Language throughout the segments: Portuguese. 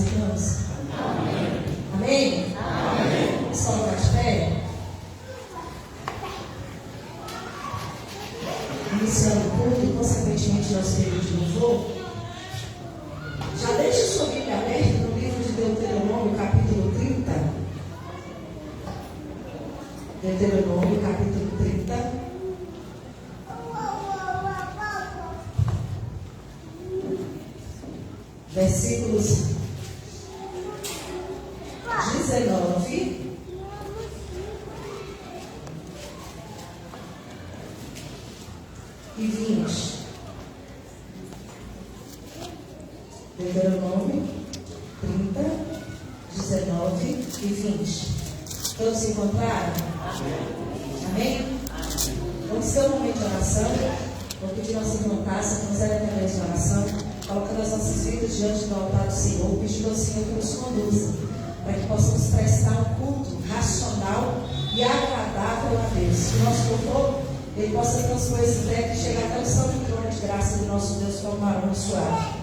irmãos? Amém? Amém? Amém. Vamos colocar de pé? Iniciando o culto e, consequentemente, nosso período de louvor. Já deixe sua Bíblia aberta no livro de Deuteronômio, capítulo 30. Deuteronômio, capítulo 30. Versículos 19 e 20. Deuteronômio 30, 19 e 20. Todos se encontraram? Amém? Vamos ter um momento de oração. Vou pedir nossa irmã Tássia, que nos leve através de oração, colocando as nossas vidas diante do altar do Senhor, pedindo ao Senhor que nos conduza, para que possamos prestar um culto racional e agradável a Deus. Que o nosso louvor, ele possa transpor esse teto e chegar até o santo trono de graça do nosso Deus com um aroma suave.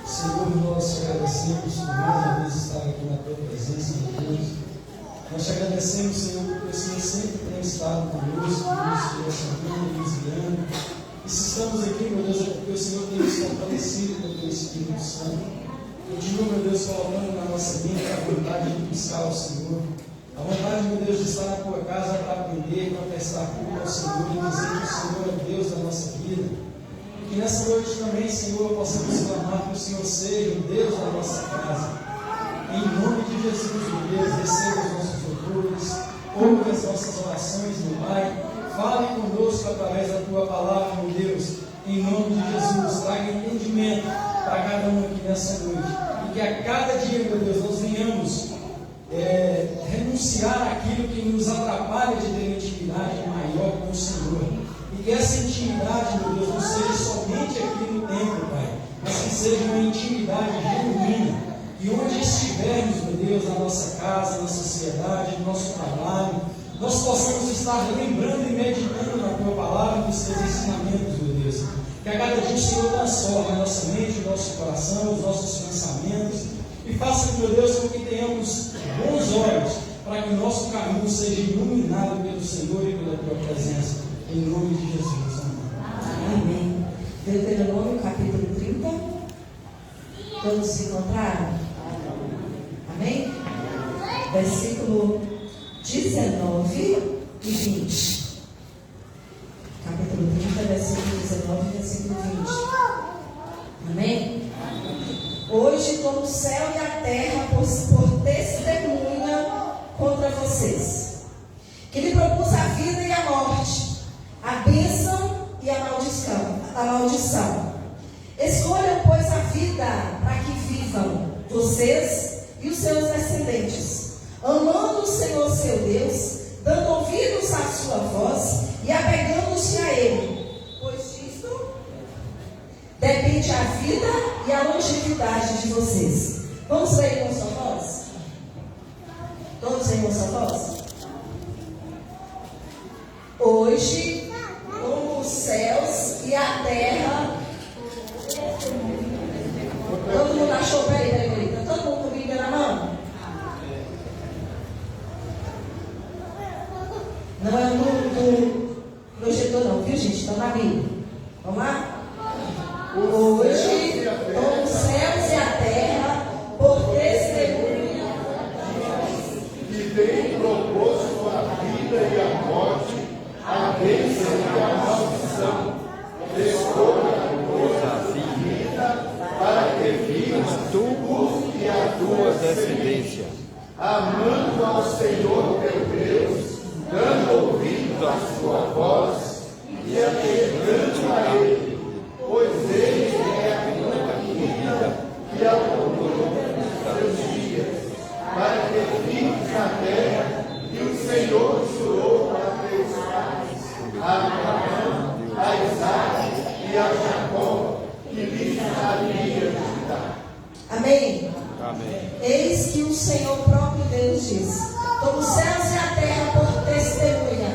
Senhor, nós te agradecemos por mais uma vez estar aqui na tua presença, meu Deus. Nós te agradecemos, Senhor, porque o Senhor sempre tem estado conosco, nos direcionando, nos guiando. E se estamos aqui, meu Deus, é porque o Senhor tem nos fortalecido com o teu Espírito Santo. Continua, meu Deus, colocando na nossa mente a vontade de buscar ao Senhor. A vontade, meu Deus, de estar na tua casa para aprender, para prestar culto ao Senhor e dizer que o Senhor é Deus da nossa vida. E que nessa noite também, Senhor, possamos clamar que o Senhor seja o Deus da nossa casa. Em nome de Jesus, meu Deus, receba os nossos louvores, ouve as nossas orações, meu Pai. Fale conosco através da tua palavra, meu Deus. Em nome de Jesus, traga entendimento para cada um aqui nessa noite. E que a cada dia, meu Deus, nós venhamos renunciar àquilo que nos atrapalha de ter uma intimidade maior com o Senhor. E que essa intimidade, meu Deus, não seja somente aqui no templo, Pai, mas que seja uma intimidade genuína. E onde estivermos, meu Deus, na nossa casa, na sociedade, no nosso trabalho, nós possamos estar lembrando e meditando na tua palavra, nos teus ensinamentos, meu Deus. Que a cada dia o Senhor transforme a nossa mente, o nosso coração, os nossos pensamentos, e faça, meu Deus, com que tenhamos bons olhos, para que o nosso caminho seja iluminado pelo Senhor e pela tua presença. Em nome de Jesus. Amém. Amém. Deuteronômio, capítulo 30. Todos se encontraram? Amém? Versículo 19 e 20. Capítulo 30, versículo 19 e versículo 20. Amém? Hoje como o céu e a terra por testemunha contra vocês, que lhe propus a vida e a morte, a bênção e a maldição. Escolham, pois, a vida para que vivam vocês e os seus descendentes, amando o Senhor seu Deus, dando ouvidos à sua voz e apegando-se a Ele, pois disto depende a vida e a longevidade de vocês. Vamos ler com a sua voz? Todos em uma sua voz? Hoje, como os céus e a terra. Todo mundo achou? Peraí. Tá todo mundo com Bíblia na mão? Não é do projetor não, viu, gente? Está na Bíblia. Vamos lá? Hoje, como os céus e a terra, por testemunha, que tem proposto a vida e a morte, a bênção e a maldição. Escolha, pois, a vida, para que vivas tu e a tua descendência, amando ao Senhor teu Deus, dando ouvido à sua voz e apegando a Ele, pois Ele é a tua vida e a prolonga dos teus dias, para que vives na terra que o Senhor jurou a teus pais, a Abraão, a Isaque e a Jacó, que lhes havia de dar. Amém? Amém. Eis que o Senhor próprio Deus diz: como os céus e a terra por testemunha,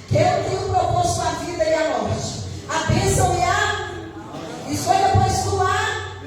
que eu tenho proposto a vida e a morte, a bênção e a escolha, pois tu a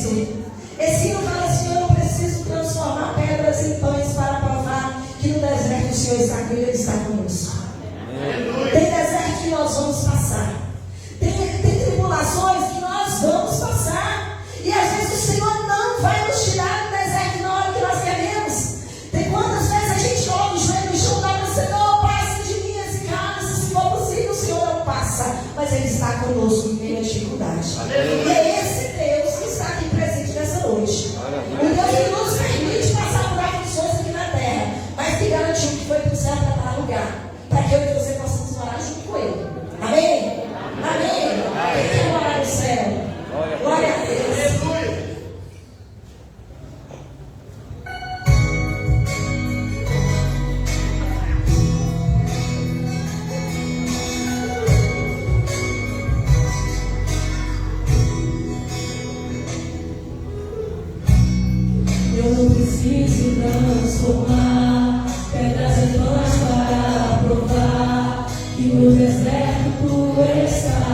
você. Esse hino fala assim: eu não preciso transformar pedras em pães para provar que no deserto o Senhor está comigo, Ele está conosco. Tem deserto que nós vamos passar. Tem tribulações que nós vamos passar. E às vezes o Senhor não vai nos tirar do deserto na hora que nós queremos. Tem quantas vezes a gente coloca o joelho no chão e fala: Senhor, passe de mim esse cálice, se for possível. O Senhor não passa, mas Ele está conosco em meio à dificuldade. E é esse Deus que está aqui presente nessa noite. O Deus que nos permite passar por aflições aqui na terra, mas que garantiu que foi para o céu para dar lugar, para que eu e você possamos morar junto com Ele. Amém? Amém? Quem quer morar no céu? Glória a Deus. Eu não preciso transformar pedras em pães para provar que no deserto tu estás.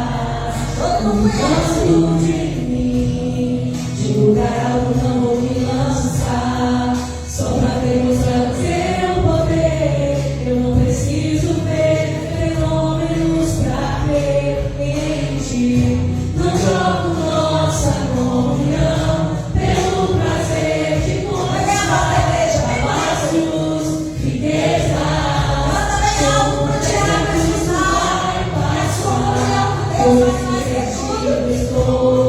Cuidando de mim, de lugar alto não vou me lançar, só para demonstrar o teu poder. Eu não preciso ver fenômenos para ver em ti. Não jogo nossa comunhão pelo prazer de conquistar palácios, riquezas. Manda bem alto para tirar a Jesus. Mas como é o Deus vai fazer tudo. Estou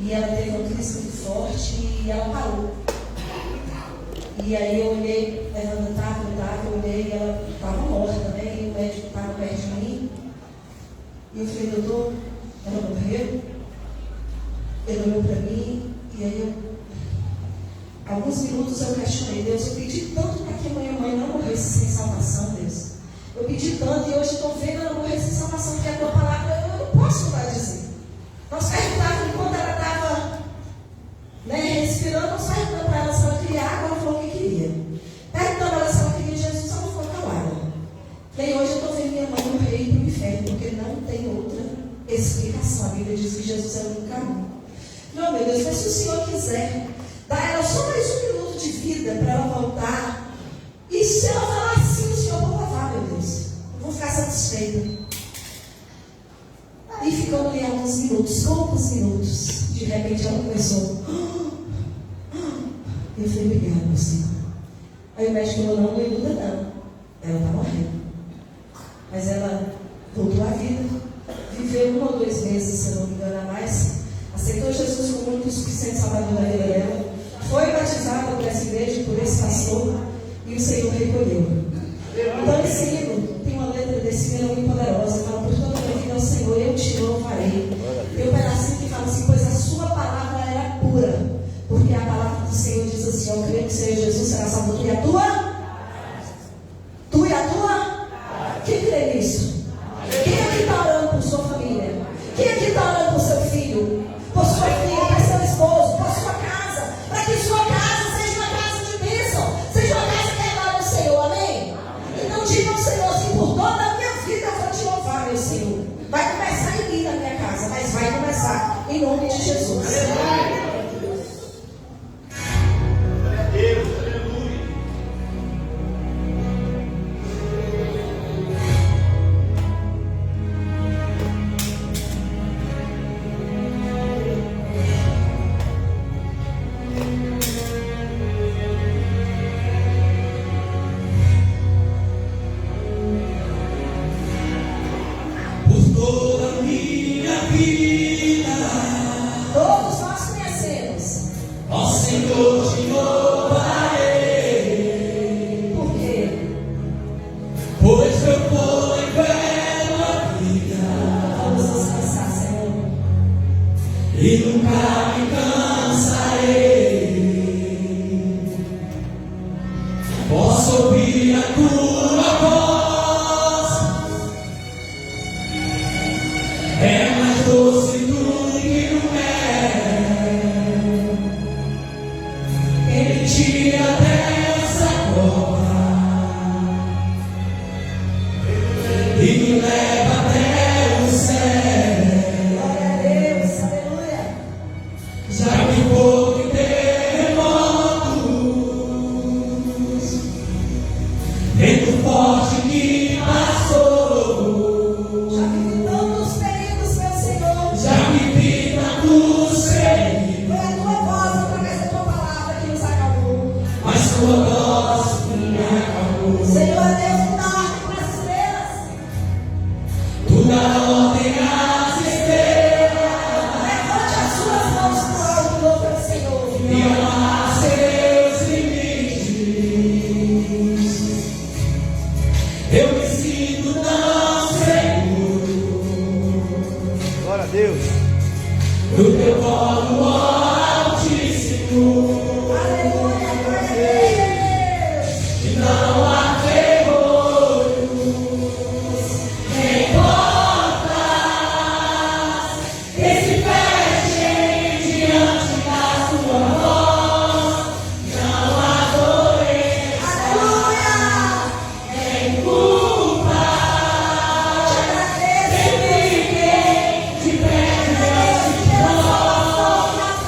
E ela teve uma crise muito forte e ela parou. E aí eu olhei, ela eu olhei e ela estava morta, né? E o médico estava perto de mim. E eu falei, doutor, ela morreu? Ele olhou para mim e aí alguns minutos eu questionei, Deus, eu pedi tanto para que a minha mãe não morresse sem salvação, Deus. Eu pedi tanto e hoje estou vendo ela morrer sem salvação, porque a tua palavra eu não posso mudar de dizer. Nós perguntávamos enquanto ela estava respirando, nós perguntamos para ela se ela queria água, ela falou que queria. Perguntamos para ela se ela queria Jesus, ela ficou calada. E aí hoje eu estou vendo minha mãe morrer e ir para o inferno, porque não tem outra explicação. A Bíblia diz que Jesus é o único caminho. Não, meu Deus, mas se o Senhor quiser dar a ela só mais um minuto de vida para ela voltar, e se ela falar assim, o Senhor vai louvar, meu Deus. Eu vou ficar satisfeita. E ficando ali alguns minutos, poucos minutos, de repente ela começou. Eu falei, obrigada, meu Senhor. Aí o médico falou, não iluda não. Ela está morrendo. Mas ela voltou à vida, viveu 1 ou 2 meses, se eu não me engano, a mais. Aceitou Jesus como único e suficiente Salvador da vida dela. Foi batizada por essa igreja, por esse pastor, e o Senhor recolheu. Então esse livro tem uma letra desse hino muito poderosa, fala, por toda a minha vida ao Senhor eu te louvarei. Tem um pedacinho que fala assim, pois a sua palavra era pura, porque a palavra do Senhor diz assim, ao crer que o Senhor Jesus será salvo, tu e a tua? Tu e a tua? Quem crê nisso? Quem aqui está orando por sua família? Quem aqui está orando por seu filho? Por sua filha, por seu esposo, por sua casa, para que sua casa seja uma casa de bênção, seja uma casa que agrada ao Senhor, amém? Então diga ao Senhor assim, por toda a minha vida eu vou te louvar, meu Senhor. Vai começar em mim na minha casa, mas vai começar em nome de Jesus. Todos nós conhecemos. Ó Senhor, te louvarei. Por quê? Pois eu vou em bela vida Vamos descansar, Senhor. e nunca me cansarei. Posso ouvir a tua voz, é mais doce do que o mel. Ele tira dessa cova e me leva até o céu. Glória a Deus, aleluia. Já vi fogo e terremotos, vento forte que passou. Já vivi tantos períodos, meu Senhor. Já me vi tantos perigos, Foi a tua voz através da tua palavra que nos acalmou. mas tua voz me acalmou. Senhor, é Deus que dá ordem para as estrelas. Tu dá ordem às estrelas Levante as suas mãos para o alto e louve ao Senhor. e amarra seus limites. Eu me sinto tão seguro Glória a Deus. no teu colo, ó Altíssimo. Aleluia, glória a Deus. E não há terrores, nem portas que se fechem diante da tua voz. Não há doença, Aleluia. nem culpa Te agradeço. que fiquem de pé diante de nós.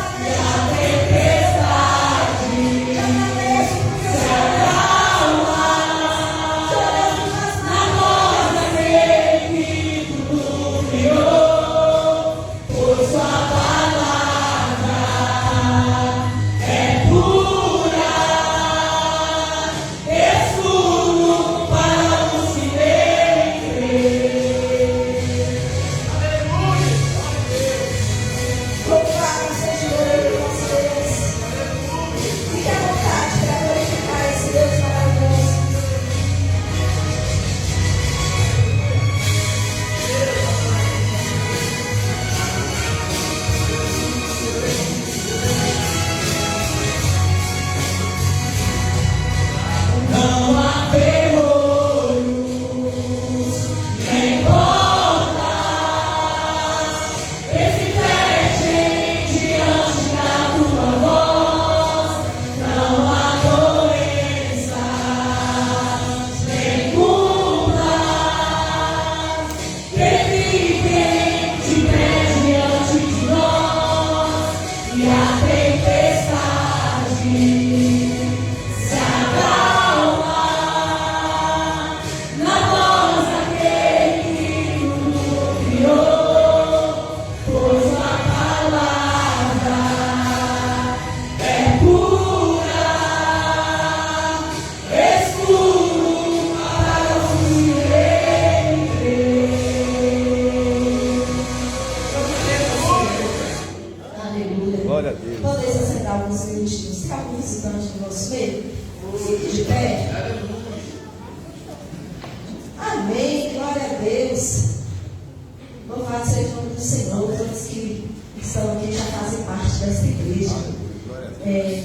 dessa igreja.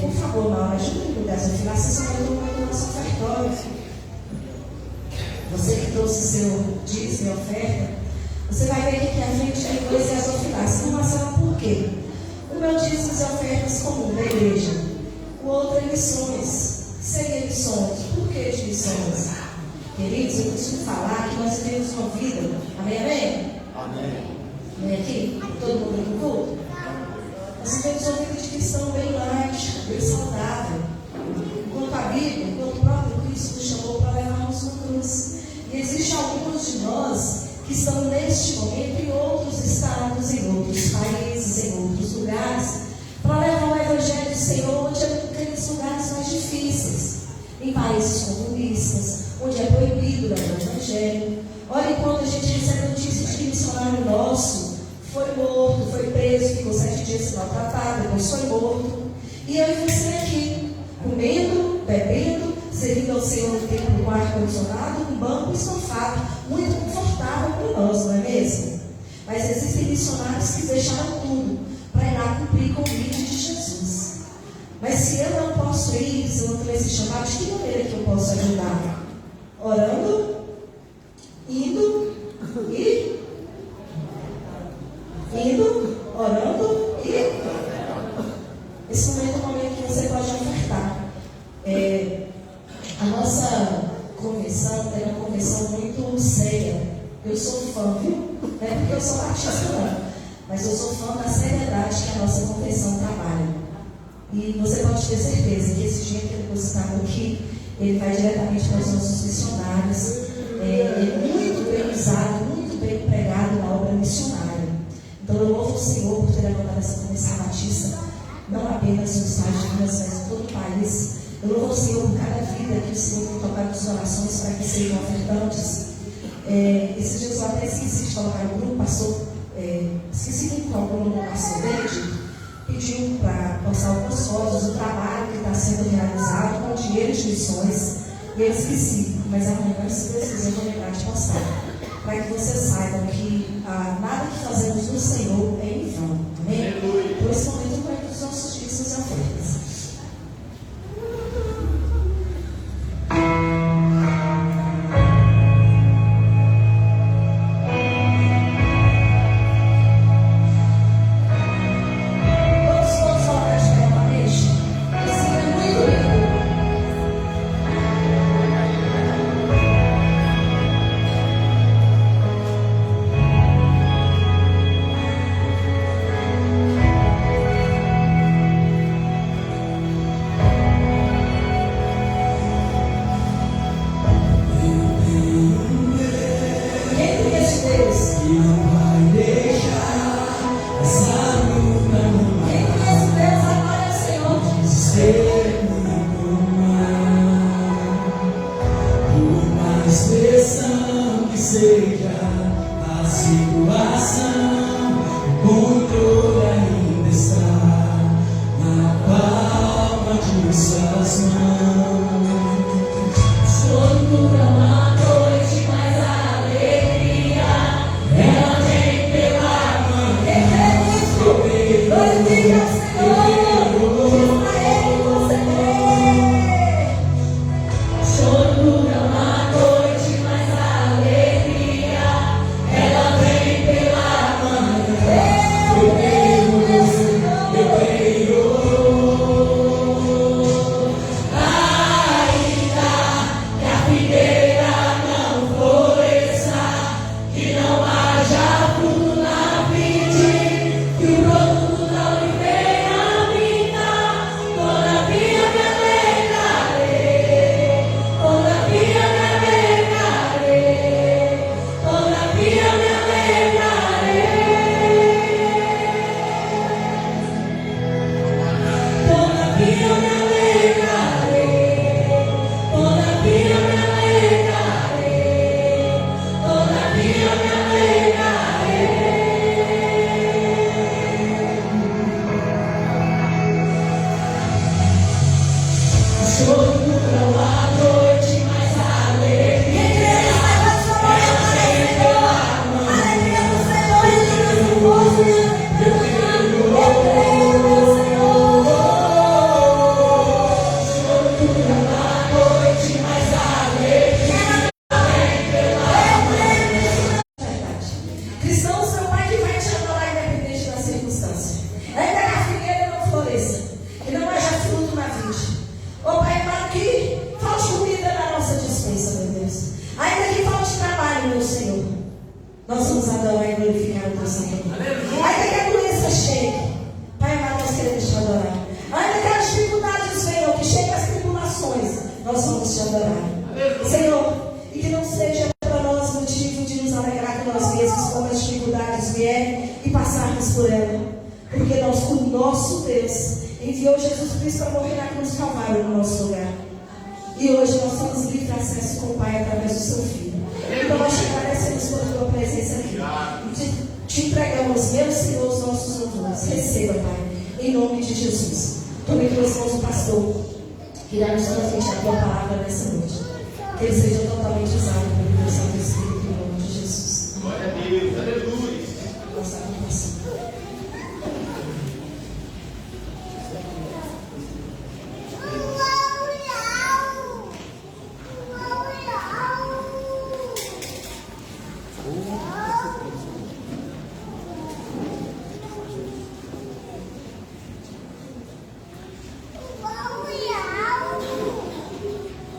Por favor, Maura, ajuda a divulgar essa fila. Vocês estão tomando o nosso ofertório. Você que trouxe seu dízimo e oferta, você vai ver que aqui à frente tem dois gasofilares. Não Marcela, por quê? O meu dízimo e ofertas comum da igreja. O outro é missões. Seria missões. Por que de missões? Queridos, eu preciso falar que nós vivemos uma vida. Amém, amém? Amém. Amém aqui? Todo mundo aqui no culto? Nós vivemos uma vida de cristão bem light, bem saudável. Enquanto a Bíblia, enquanto o próprio Cristo nos chamou para levarmos uma cruz. E existem alguns de nós que estão neste momento em outros estados, em outros países, em outros lugares, para levar o Evangelho do Senhor onde é aqueles lugares mais difíceis, em países comunistas, onde é proibido levar o Evangelho. Olha, enquanto a gente recebe notícias de que missionário nosso foi morto, foi preso, ficou 7 dias maltratado, depois foi morto. E eu e você aqui, comendo, bebendo, servindo ao Senhor no templo com ar-condicionado, um banco e sofá, muito confortável para nós, não é mesmo? Mas existem missionários que deixaram tudo para ir lá cumprir com o vídeo de Jesus. Mas se eu não posso ir, se eu não tenho esse chamado, de que maneira que eu posso ajudar? Orando, indo, orando e esse momento é o momento que você pode ofertar. A nossa convenção é uma convenção muito séria. Eu sou fã, viu? Não é porque eu sou artista, não, mas eu sou fã da seriedade que a nossa convenção trabalha. E você pode ter certeza que esse dinheiro que ele depositado aqui, ele vai diretamente para os nossos missionários. É muito bem usado, muito bem empregado na obra missionária. Então eu louvo o Senhor por ter levantado essa convenção batista, não apenas nos Estados Unidos, mas em todo o país. Eu louvo o Senhor por cada vida que o Senhor tem tocado as orações para que sejam ofertantes. Esses dias eu até esqueci de colocar no grupo, esqueci quem colocou no pastor Verde, pediu para postar algumas fotos do trabalho que está sendo realizado com dinheiro de missões. E eu esqueci, mas amanhã, se Deus quiser, eu vou lembrar de postar. Para que vocês saibam que nada que fazemos no Senhor é em vão. Amém? Por esse momento, eu vou ir para os nossos dízimos e ofertas. glorificar o teu santo nome. Ainda que a doença chegue, Pai amado, nós queremos te adorar. Ainda que as dificuldades venham, que cheguem as tribulações, nós vamos te adorar. Senhor, e que não seja para nós motivo de nos alegrar com nós mesmos quando as dificuldades vierem e passarmos por ela. Porque o nosso Deus enviou Jesus Cristo para morrer na cruz do Calvário no nosso lugar. E hoje nós temos livre acesso com o Pai através do seu Filho. Então nós te agradecemos por tua presença aqui. E te entregamos, meu Senhor, os nossos louvores. Receba, Pai, em nome de Jesus. Tome em tuas mãos o pastor, que irá nos transmitir a tua palavra nessa noite. Que ele seja totalmente usado pelo teu Santo Espírito, em nome de Jesus. Glória a Deus, aleluia. Nossa adoração.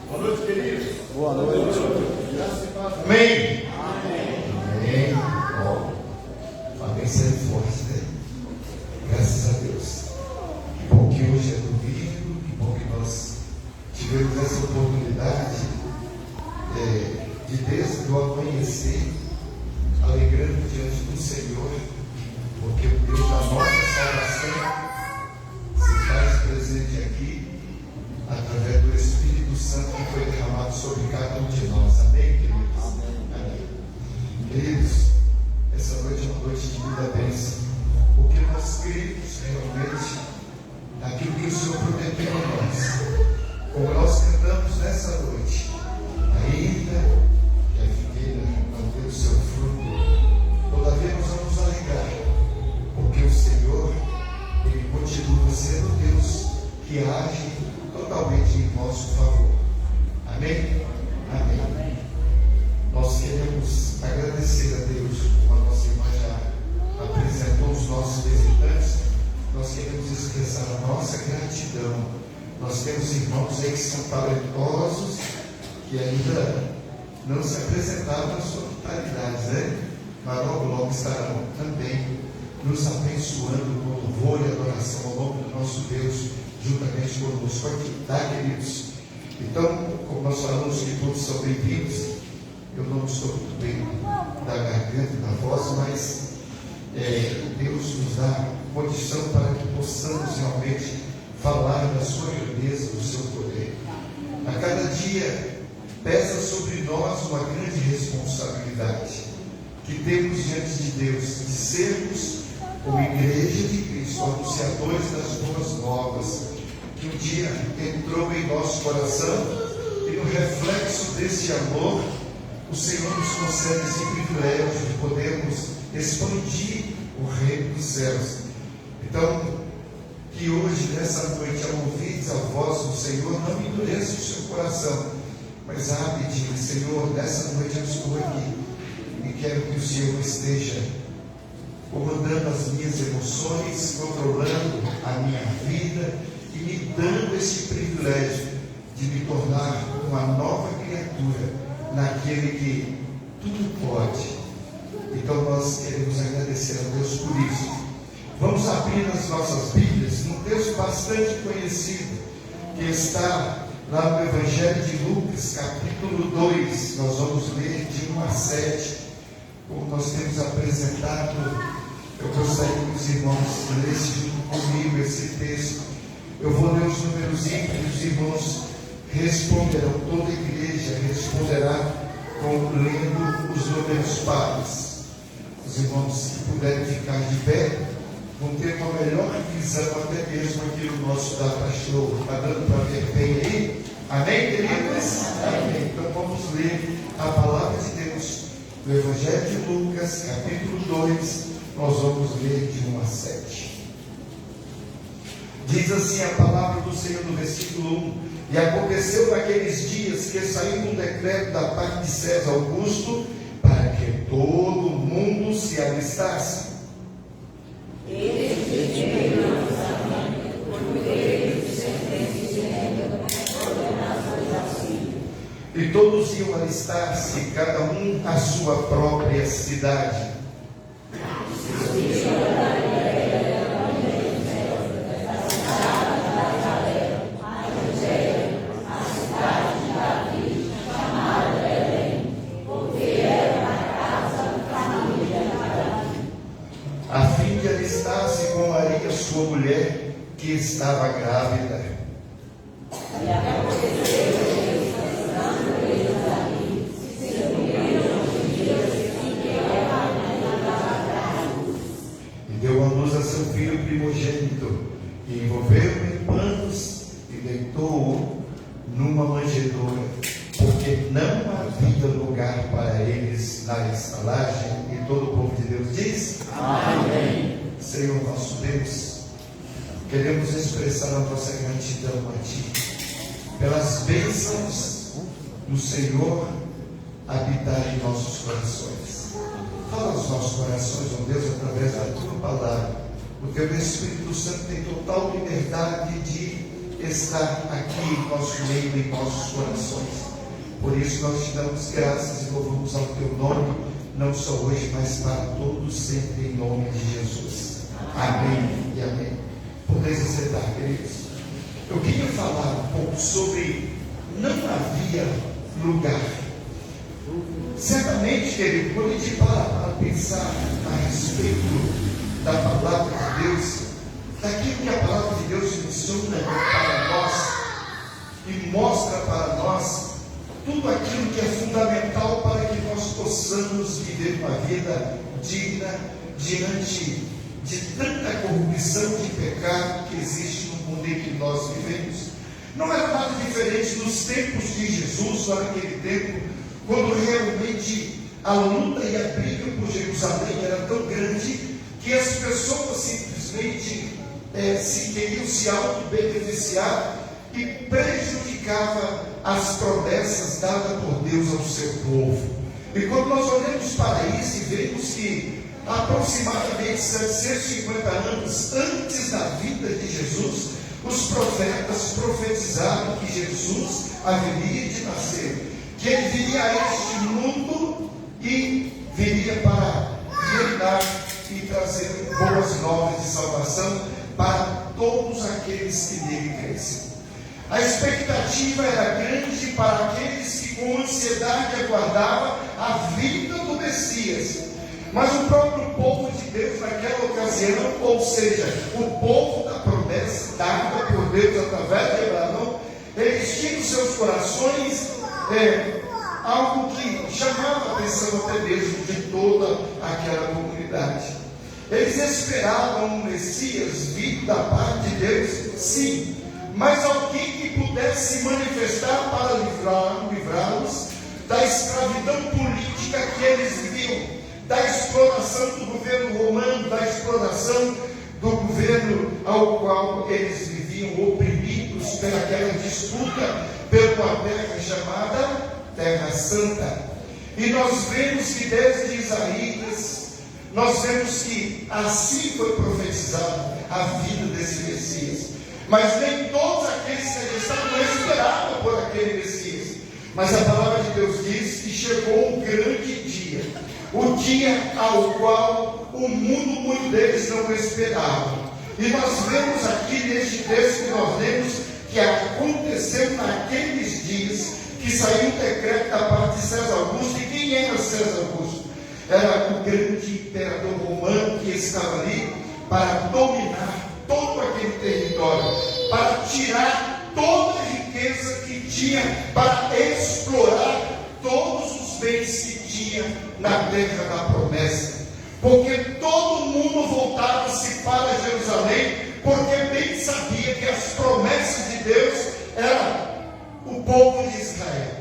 Boa noite, queridos. Boa noite. Amém. Amém. Ó, amém sendo forte, né? Graças a Deus. Que bom que hoje é domingo, que bom que nós tivemos essa oportunidade de desde o amanhecer, alegrando diante do Senhor, porque o Deus da nossa salvação se faz presente aqui através do Espírito Santo que foi derramado sobre cada um de nós. Amém, queridos? Amém. Queridos, essa noite é uma noite de muita bênção, porque nós cremos realmente naquilo que o Senhor prometeu a nós. Como nós cantamos nessa noite, ainda que a figueira não dê o seu fruto, todavia nós vamos alegrar, porque o Senhor, Ele continua sendo Deus que age totalmente em nosso favor. Amém? Amém. Nós queremos agradecer a Deus, como a nossa irmã já apresentou os nossos visitantes. Nós queremos expressar a nossa gratidão. Nós temos irmãos aí que são talentosos, que ainda não se apresentaram na sua totalidade, né? Mas logo estarão também nos abençoando com louvor e adoração ao nome do nosso Deus, juntamente conosco aqui, tá, queridos? Então, como nós falamos que todos são bem-vindos, eu não estou muito bem da garganta e da voz, mas Deus nos dá condição para que possamos realmente falar da sua grandeza, do seu poder. A cada dia pesa sobre nós uma grande responsabilidade que temos diante de Deus, de sermos como igreja de Cristo, anunciadores das boas novas, que um dia entrou em nosso coração, e no reflexo desse amor, o Senhor nos concede esse privilégio de podermos expandir o reino dos céus. Então, que hoje, nessa noite, ao ouvirdes a voz do Senhor, não endureça o seu coração, mas abre e diga: Senhor, nessa noite eu estou aqui e quero que o Senhor esteja comandando as minhas emoções, controlando a minha vida e me dando esse privilégio de me tornar uma nova criatura naquele que tudo pode. Então nós queremos agradecer a Deus por isso. Vamos abrir as nossas Bíblias num texto bastante conhecido, que está lá no Evangelho de Lucas, capítulo 2. Nós vamos ler de 1 a 7. Como nós temos apresentado, eu gostaria que os irmãos lessem junto comigo esse texto. Eu vou ler os números e os irmãos responderão, toda a igreja responderá lendo os números pares. Os irmãos que puderem ficar de pé vão ter uma melhor visão até mesmo aqui no nosso data show. Está dando para ver bem aí? Amém, queridos? Amém. Então vamos ler a palavra de Deus no Evangelho de Lucas, capítulo 2, nós vamos ler de 1 a 7. Diz assim a palavra do Senhor no versículo 1: E aconteceu naqueles dias que saiu um decreto da parte de César Augusto para que todo mundo se alistasse. E todos iam alistar-se, cada um à sua própria cidade. havia lugar para eles na estalagem, e todo o povo de Deus diz: amém. Senhor nosso Deus, queremos expressar a nossa gratidão a Ti, pelas bênçãos do Senhor habitar em nossos corações. Fala aos nossos corações, ó Deus, através da Tua palavra. O Teu Espírito Santo tem total liberdade de estar aqui em nosso meio, em nossos corações. Por isso nós te damos graças e louvamos ao Teu nome, não só hoje, mas para todos sempre, em nome de Jesus. Amém e amém. Podeis sentar, queridos. Eu queria falar um pouco sobre não havia lugar. Certamente, querido, quando a gente para pensar a respeito da palavra de Deus, daquilo que a palavra de Deus ensina para nós e mostra para nós tudo aquilo que é fundamental para que nós possamos viver uma vida digna diante de tanta corrupção de pecado que existe no mundo em que nós vivemos. Não era nada diferente nos tempos de Jesus, naquele tempo, quando realmente a luta e a briga por Jerusalém era tão grande que as pessoas simplesmente queriam se auto-beneficiar e prejudicava as promessas dadas por Deus ao seu povo. E quando nós olhamos para isso e vemos que aproximadamente 750 anos antes da vinda de Jesus, os profetas profetizaram que Jesus haveria de nascer, que ele viria a este mundo e viria para reinar e trazer boas novas de salvação para todos aqueles que nele crescem. A expectativa era grande para aqueles que com ansiedade aguardavam a vinda do Messias. Mas o próprio povo de Deus naquela ocasião, ou seja, o povo da promessa dada por Deus através de Abraão, eles tinham em seus corações algo que chamava a atenção até mesmo de toda aquela comunidade. Eles esperavam um Messias vindo da parte de Deus, sim, mas alguém que pudesse manifestar para livrá-los da escravidão política que eles viviam, da exploração do governo romano, da exploração do governo ao qual eles viviam oprimidos pelaquela disputa pela terra chamada Terra Santa. E nós vemos que desde Isaías, nós vemos que assim foi profetizado a vida desse Messias. Mas nem todos aqueles que ali estavam esperavam por aquele Messias. Mas a palavra de Deus diz que chegou um grande dia, o dia ao qual o mundo, muito deles não esperava. E nós vemos aqui neste texto que nós lemos que aconteceu naqueles dias que saiu um decreto da parte de César Augusto. E quem era César Augusto? Era o grande imperador romano que estava ali para dominar todo aquele território, para tirar toda a riqueza que tinha, para explorar todos os bens que tinha na terra da promessa. Porque todo mundo voltava-se para Jerusalém, porque bem sabia que as promessas de Deus eram o povo de Israel.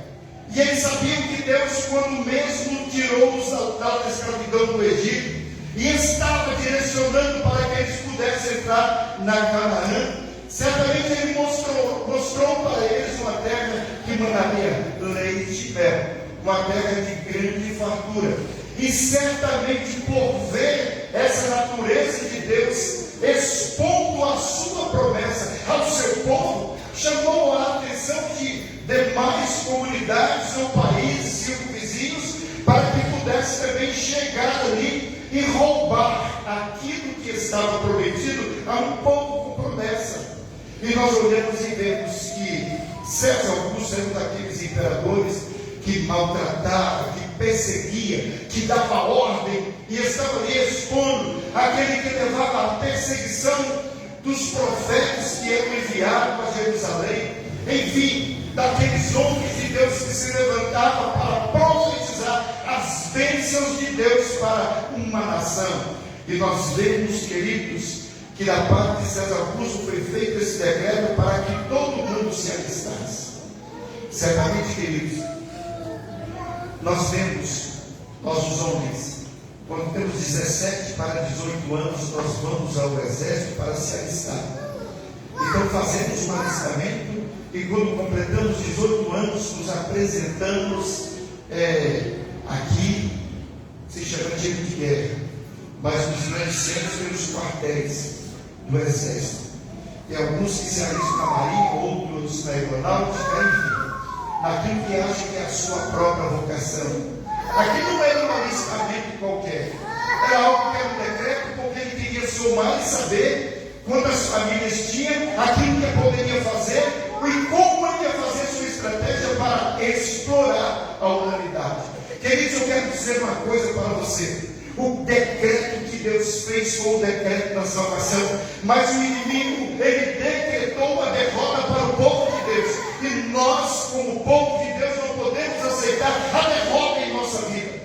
E eles sabiam que Deus, quando mesmo tirou-os da escravidão do Egito, e estava direcionando para que eles pudessem entrar na Canaã, certamente Ele mostrou para eles uma terra que mandaria leite e mel, uma terra de grande fartura. E certamente por ver essa natureza de Deus expondo a sua promessa ao seu povo, chamou a atenção de demais comunidades ou países circunvizinhos para que pudesse também chegar ali e roubar aquilo que estava prometido a um povo com promessa. E nós olhamos e vemos que César Augusto era um daqueles imperadores que maltratava, que perseguia, que dava ordem e estava ali expondo aquele que levava a perseguição dos profetas que eram enviados a Jerusalém, enfim, daqueles homens de Deus que se levantavam para profetizar as bênçãos de Deus para uma nação. E nós vemos, queridos, que da parte de César Augusto foi feito esse decreto para que todo mundo se alistasse. Certamente, queridos, nós vemos, nós os homens, quando temos 17 para 18 anos, nós vamos ao exército para se alistar. Então fazemos um alistamento e quando completamos 18 anos, nos apresentamos aqui, se chama tiro de guerra, mas nos grandes centros temos quartéis do exército. Tem alguns que se alistam na marinha, outros na aeronáutica, enfim, naquilo que acha que é a sua própria vocação. Aqui não era um alistamento qualquer, era algo que era um decreto, porque ele queria somar e saber quantas famílias tinha, aquilo que poderia fazer e como ele ia fazer sua estratégia para explorar a humanidade. Queridos, eu quero dizer uma coisa para você. O decreto que Deus fez foi o decreto da salvação, mas o inimigo, ele decretou a derrota para o povo de Deus, e nós, como povo de Deus, não podemos aceitar a derrota em nossa vida.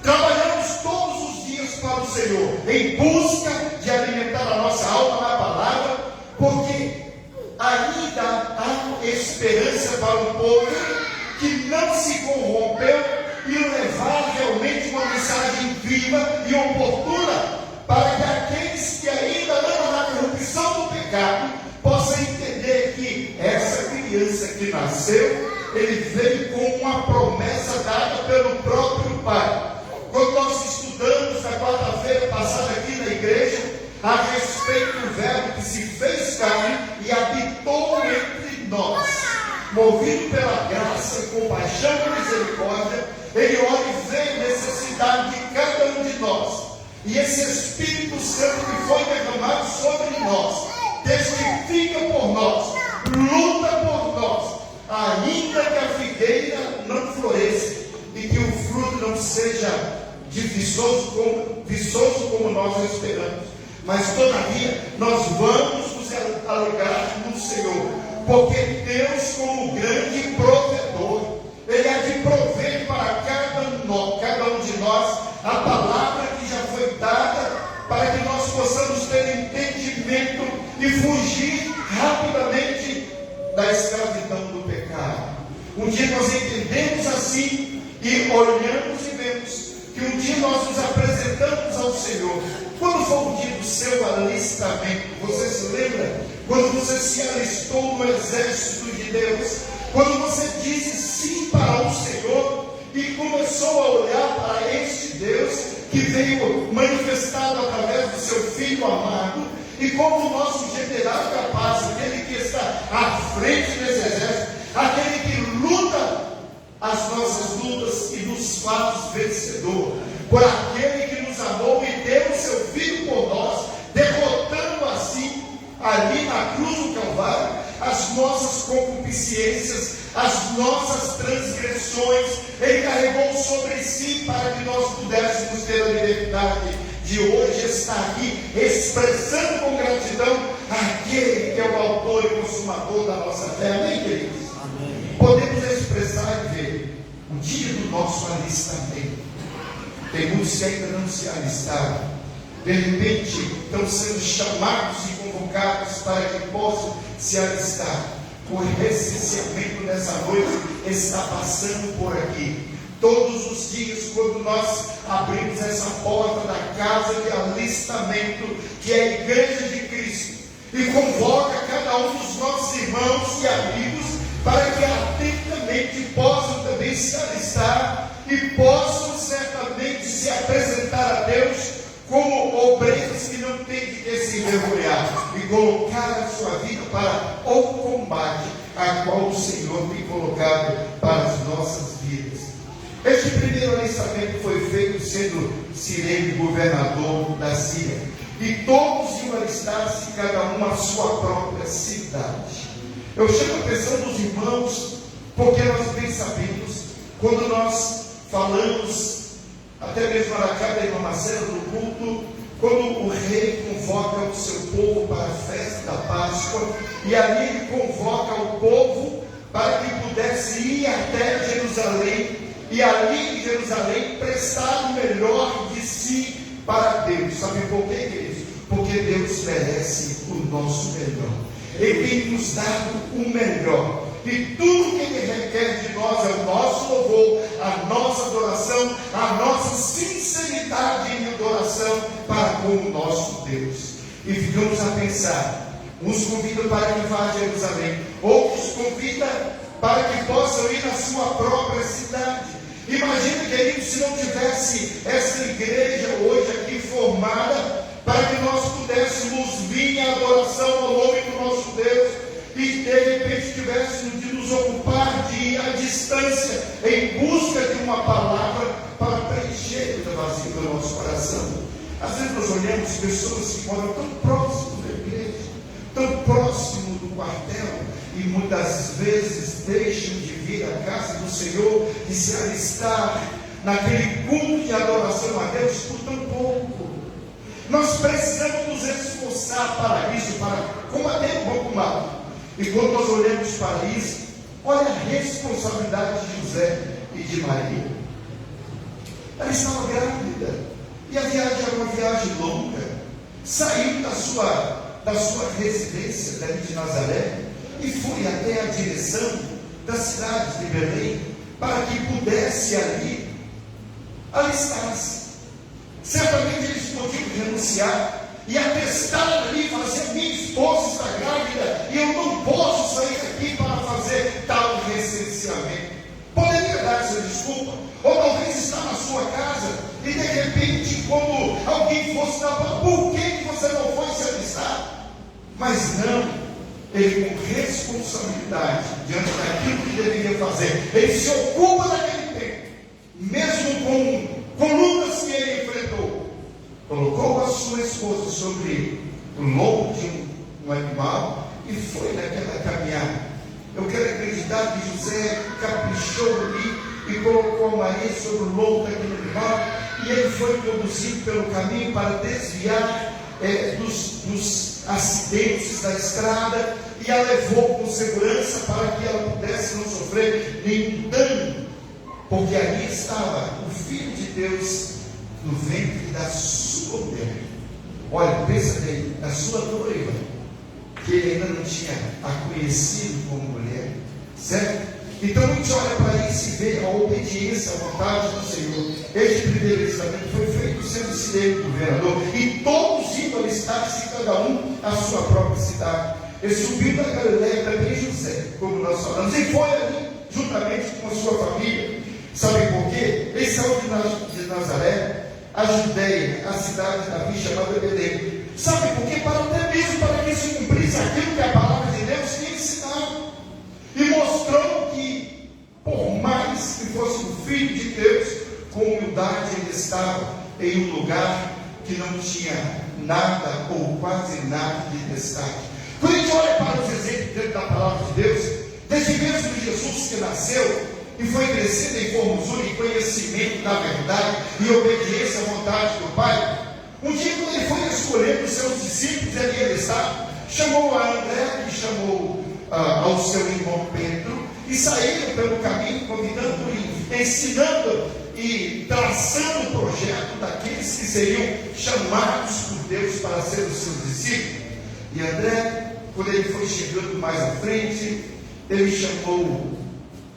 Trabalhamos todos os dias para o Senhor, em busca de alimentar a nossa alma na palavra, porque ainda há esperança para um povo que não se corrompeu e levar realmente uma mensagem viva e oportuna para que aqueles que ainda andam na corrupção do pecado possam entender que essa criança que nasceu, ele veio com uma promessa dada pelo próprio Pai. Quando nós estudamos na quarta-feira passada aqui na igreja a respeito do verbo que se fez carne e habitou entre nós, movido pela graça, compaixão e misericórdia, ele olha e vê a necessidade de cada um de nós, e esse Espírito Santo que foi derramado sobre nós, testifica por nós, luta por nós, ainda que a figueira não floresça, e que o fruto não seja viçoso como nós esperamos, mas todavia nós vamos nos alegrar no Senhor, porque Deus, como grande provedor, Ele há de prover para cada um de nós a palavra que já foi dada, para que nós possamos ter entendimento e fugir rapidamente da escravidão do pecado. Um dia nós entendemos assim e olhamos e vemos que um dia nós nos apresentamos ao Senhor. Quando foi o dia do seu alistamento? Você se lembra? Quando você se alistou no exército de Deus, quando você disse sim para o Senhor e começou a olhar para este Deus que veio manifestado através do seu Filho amado, e como o nosso general capaz, aquele que está à frente desse exército, aquele que luta as nossas lutas e nos faz vencedor, por aquele que nos amou e deu o seu Filho por nós, derrotando assim, ali na cruz do Calvário, as nossas concupiscências, as nossas transgressões. Ele carregou sobre si para que nós pudéssemos ter a liberdade de hoje estar aqui expressando com gratidão aquele que é o autor e consumador da nossa fé. Amém, queridos? Amém. Podemos expressar e ver o dia do nosso alistamento. Tem muitos que ainda não se alistaram, de repente estão sendo chamados e convocados para que possam se alistar. O recenseamento dessa noite está passando por aqui. Todos os dias, quando nós abrimos essa porta da casa de alistamento, que é a Igreja de Cristo, e convoca cada um dos nossos irmãos e amigos para que atentamente possam também se alistar e possam certamente se apresentar a Deus como obreiros que não têm de que se envergonhar e colocar a sua vida para o combate a qual o Senhor tem colocado para as nossas vidas. Este primeiro alistamento foi feito sendo Cirene governador da Síria, e todos iam alistar-se, cada um à sua própria cidade. Eu chamo a atenção dos irmãos, porque nós bem sabemos, quando nós falamos, até mesmo na cada irmã Marcela do culto, quando o rei convoca o seu povo para a festa da Páscoa, e ali ele convoca o povo para que pudesse ir até Jerusalém, e ali em Jerusalém prestar o melhor de si para Deus. Sabe por quê, queridos? Porque Deus merece o nosso melhor. Ele tem nos dado o melhor. E tudo que Ele requer de nós é o nosso louvor, a nossa adoração e ficamos a pensar. Uns convidam para que vá a Jerusalém, outros convidam para que possam ir na sua própria cidade. Imagina, querido, se não tivesse essa igreja hoje aqui formada, para que nós pudéssemos vir em adoração ao nome do nosso Deus, e de repente tivéssemos de nos ocupar de ir à distância, em busca de uma palavra para preencher o vazio do nosso coração. Às vezes nós olhamos pessoas que moram tão próximo da igreja, tão próximo do quartel, e muitas vezes deixam de vir à casa do Senhor e se alistar naquele culto de adoração a Deus por tão pouco. Nós precisamos nos esforçar para isso, para combater o pouco mal. E quando nós olhamos para isso, olha a responsabilidade de José e de Maria. Ela estava grávida, e a viagem era uma viagem longa. Saiu da sua residência, dali de Nazaré, e foi até a direção da cidade de Belém, para que pudesse ali alistar-se. Certamente eles podiam renunciar e atestar ali, fazer: minha esposa está grávida e eu não posso sair aqui para fazer tal recenseamento. Poderia dar essa desculpa, ou talvez estar na sua casa e de repente, como alguém fosse dar para: por que você não foi se alistar? Mas não. Ele, com responsabilidade diante daquilo que deveria fazer, ele se ocupa daquele tempo, mesmo com lutas que ele enfrentou. Colocou a sua esposa sobre o lombo de um animal e foi naquela caminhada. Eu quero acreditar que José caprichou ali e colocou a Maria sobre o lombo daquele animal, e ele foi conduzido pelo caminho para desviar dos acidentes da estrada, e a levou com segurança para que ela pudesse não sofrer nenhum dano, porque ali estava o Filho de Deus no ventre da sua mulher. Olha, pensa bem, a sua noiva, que ele ainda não tinha a conhecido como mulher, certo? Então a gente olha para isso e vê a obediência à vontade do Senhor. Este primeiro testamento foi feito sendo cidade governador, e todos iam alistar-se, cada um à sua própria cidade. Ele subiu da Galileia também José, como nós falamos, e foi ali juntamente com a sua família. Sabe por quê? Ele saiu de Nazaré, a Judéia, a cidade de Davi, chamada Belém. Sabe por quê? Até mesmo para que se cumprisse aquilo que a palavra de Deus tinha ensinado. E mostrou que, por mais que fosse o Filho de Deus, com humildade ele estava em um lugar que não tinha nada ou quase nada de destaque. Quando a gente olha para os exemplos dentro da palavra de Deus, desse mesmo Jesus que nasceu e foi crescendo em formosura e conhecimento da verdade e obediência à vontade do Pai, um dia, quando ele foi escolhendo os seus discípulos, ele estava, chamou a André e chamou ao seu irmão Pedro, e saíram pelo caminho, convidando e ensinando e traçando o projeto daqueles que seriam chamados por Deus para ser os seus discípulos. E André, quando ele foi chegando mais à frente, ele chamou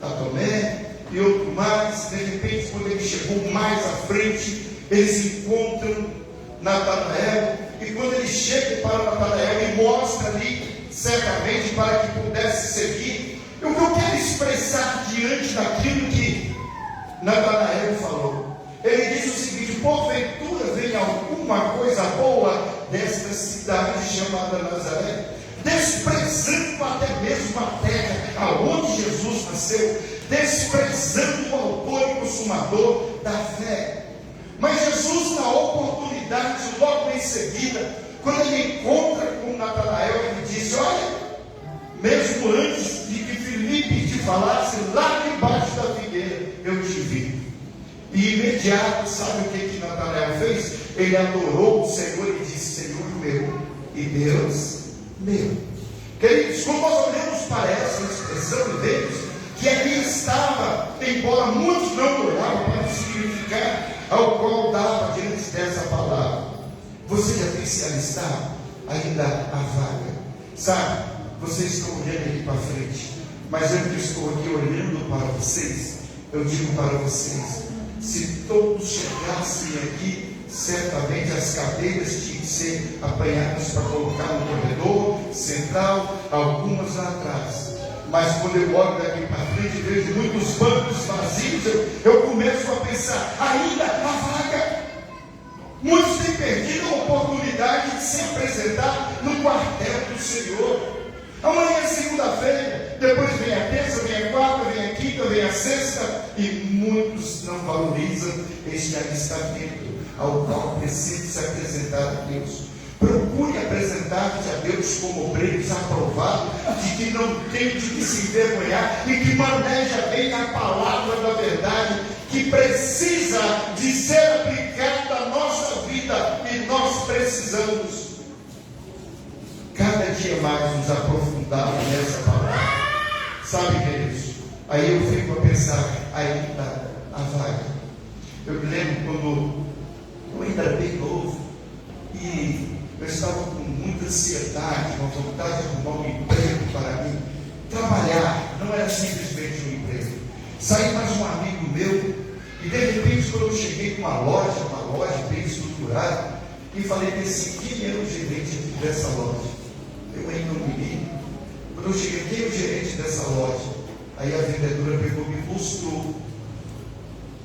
a Tomé e outro mais. De repente, quando ele chegou mais à frente, eles encontram Natanael, e quando ele chega para Natanael e mostra ali certamente para que pudesse seguir, o que eu quero expressar diante daquilo que Natanael falou, ele diz o seguinte: porventura vem alguma coisa boa desta cidade chamada Nazaré, desprezando até mesmo a terra aonde Jesus nasceu, desprezando o autor e consumador da fé. Mas Jesus, na oportunidade, logo em seguida, quando ele encontra com Natanael, ele diz: olha, mesmo antes de que Filipe te falasse, lá debaixo da figueira eu te vi. E imediato, sabe o que Natanael fez? Ele adorou o Senhor e disse: Senhor meu e Deus meu. Queridos, quando nós olhamos para essa expressão e vemos que ali estava, embora muitos não olhavam para o significado ao qual dava diante dessa palavra. Você já tem se alistado? Ainda há vaga. Sabe, vocês estão olhando aqui para frente, mas eu que estou aqui olhando para vocês, eu digo para vocês: se todos chegassem aqui certamente as cadeiras tinham que ser apanhadas para colocar no corredor central, algumas lá atrás. Mas quando eu olho daqui para frente e vejo muitos bancos vazios, eu começo a pensar, ainda a vaga. Muitos têm perdido a oportunidade de se apresentar no quartel do Senhor. Amanhã é segunda-feira, depois vem a terça, vem a quarta, vem a quinta, vem a sexta, e muitos não valorizam este alistamento ao qual precisa se apresentar a Deus. Procure apresentar-te a Deus como obreiros aprovados, de que não tem de que se envergonhar e que maneja bem a palavra da verdade, que precisa de ser aplicada à nossa vida, e nós precisamos cada dia mais nos aprofundar nessa palavra. Sabe, queridos? Aí eu fico a pensar, ainda a vaga. Eu me lembro quando eu ainda era bem novo e eu estava com muita ansiedade, uma vontade de arrumar um emprego para mim. Trabalhar não era simplesmente um emprego. Saí mais um amigo meu e de repente, quando eu cheguei com uma loja bem estruturada, e falei assim, quem era o gerente dessa loja? Eu ainda não me lembro. Quando eu cheguei, quem é o gerente dessa loja? Aí a vendedora pegou e me mostrou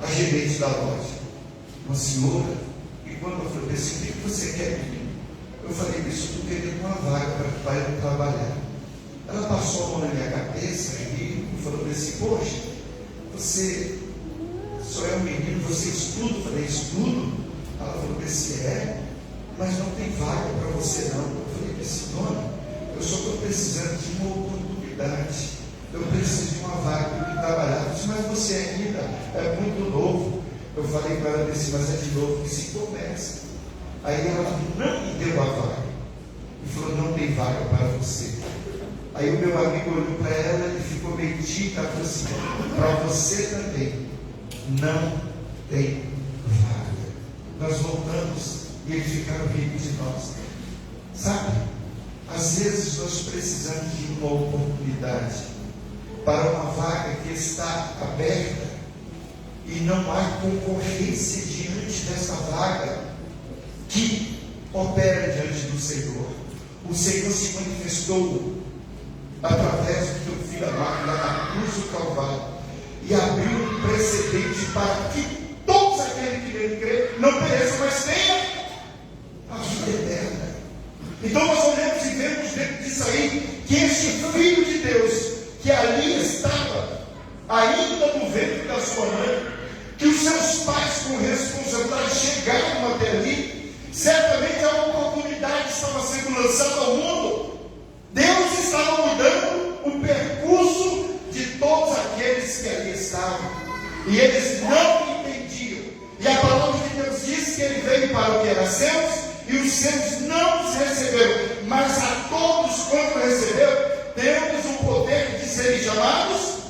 a gerente da loja, uma senhora. E quando eu falei assim, o que você quer, menino? Eu falei, isso, eu estou querendo uma vaga para eu trabalhar. Ela passou a mão na minha cabeça e falou assim, poxa, você só é um menino, você estuda? Eu falei, estudo? Ela falou assim, mas não tem vaga para você não. Eu falei assim, dona, eu só estou precisando de uma oportunidade, eu preciso de uma vaga para trabalhar. Eu disse, mas você ainda é muito novo. Eu falei para ela assim, mas é de novo que se começa. Aí ela não me deu a vaga e falou, não tem vaga para você. Aí o meu amigo olhou para ela e ficou meio tímido, falou assim, para você também não tem vaga. Nós voltamos e eles ficaram rindo de nós. Sabe, às vezes nós precisamos de uma oportunidade para uma vaga que está aberta e não há concorrência diante dessa vaga que opera diante do Senhor. O Senhor se manifestou através do teu filho amado lá na cruz do Calvário e abriu um precedente para que todos aqueles que nele crê não pereçam, mas tenham a vida eterna. Então nós olhamos e vemos dentro disso aí que este Filho de Deus, que ali estava, ainda no ventre da sua mãe, que os seus pais com responsabilidade chegaram até ali, certamente a oportunidade estava sendo lançada ao mundo. Deus estava mudando o percurso de todos aqueles que ali estavam, e eles não entendiam. E a palavra de Deus diz que ele veio para o que era seus, e os seus não os receberam, mas a todos quanto receberam, temos o poder de serem chamados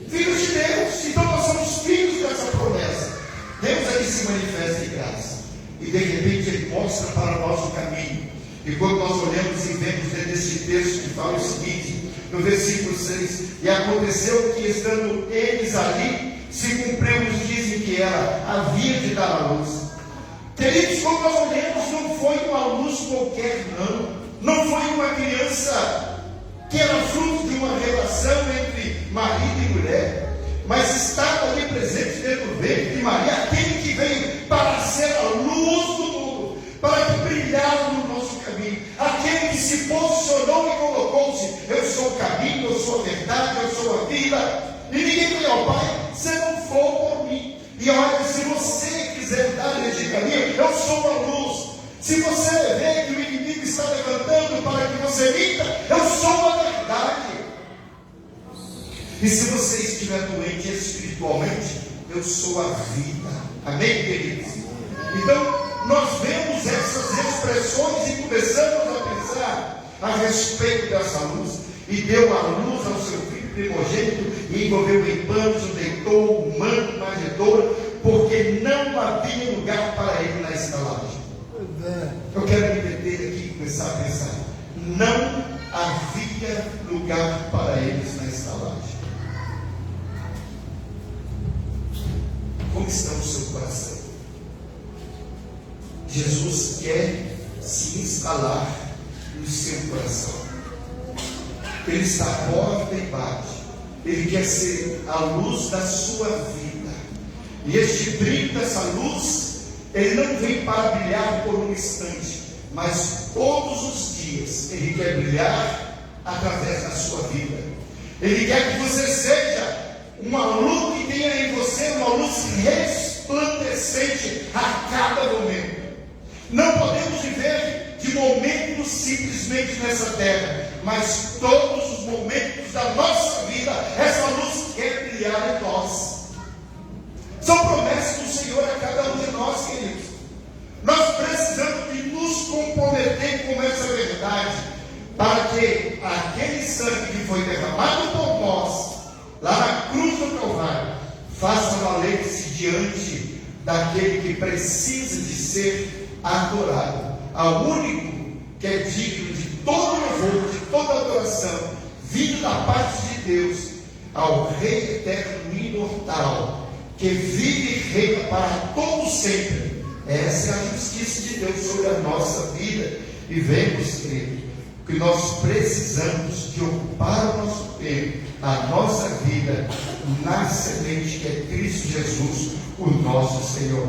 filhos de Deus. Então nós somos filhos dessa promessa. Deus é que se manifesta em graça, e de repente ele mostra para nós o caminho. E quando nós olhamos e vemos dentro desse texto que fala o seguinte, no versículo 6, e aconteceu que estando eles ali, se cumpriu os dias em que ela havia de dar a luz. Queridos, quando nós olhamos, não foi uma luz qualquer, não foi uma criança que era fruto de uma relação entre marido e mulher, mas estava ali presente dentro do ventre de Maria, aquele que veio para ser a luz do mundo, para que brilhasse no nosso caminho, aquele que se posicionou e colocou-se, eu sou o caminho, eu sou a verdade, eu sou a vida, e ninguém vem ao Pai se não for por mim. E olha, se você quiser dar neste caminho, eu sou a luz. Se você vê que o inimigo está levantando para que você minta, eu sou a verdade. E se você estiver doente espiritualmente, eu sou a vida. Amém, queridos? Então, nós vemos essas expressões e começamos a pensar a respeito dessa luz. E deu a luz ao seu filho primogênito, e envolveu em panos, o deitou, o manto, manjedoura, porque não havia lugar para ele na estalagem. Eu quero me deter aqui e começar a pensar. Não havia lugar para eles na estalagem. Como estão os seus Jesus quer se instalar no seu coração. Ele está à porta e bate. Ele quer ser a luz da sua vida. E este brilho dessa luz, ele não vem para brilhar por um instante, mas todos os dias ele quer brilhar através da sua vida. Ele quer que você seja uma luz que tenha em você uma luz resplandecente a cada momento. Não podemos viver de momentos simplesmente nessa terra, mas todos os momentos da nossa vida, essa luz quer brilhar em nós. São promessas do Senhor a cada um de nós, queridos. Nós precisamos de nos comprometer com essa verdade, para que aquele sangue que foi derramado por nós, lá na cruz do Calvário, faça valer-se diante daquele que precisa de ser adorado, ao único que é digno de todo louvor, de toda adoração, vindo da parte de Deus, ao Rei eterno e imortal, que vive e reina para todo sempre. Essa é a justiça de Deus sobre a nossa vida. E vemos, querido, que nós precisamos de ocupar o nosso tempo, a nossa vida, na semente que é Cristo Jesus, o nosso Senhor.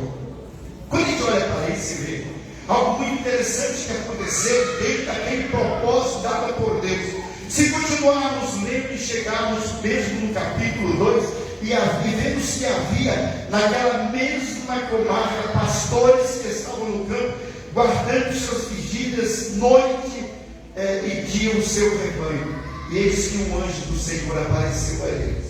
Quando a gente olha para isso e vê algo muito interessante que aconteceu dentro daquele propósito dado por Deus. Se continuarmos lendo e chegarmos mesmo no capítulo 2, e vemos que havia naquela mesma comarca pastores que estavam no campo, guardando suas vigílias noite e dia o seu rebanho. E eis que um anjo do Senhor apareceu a eles,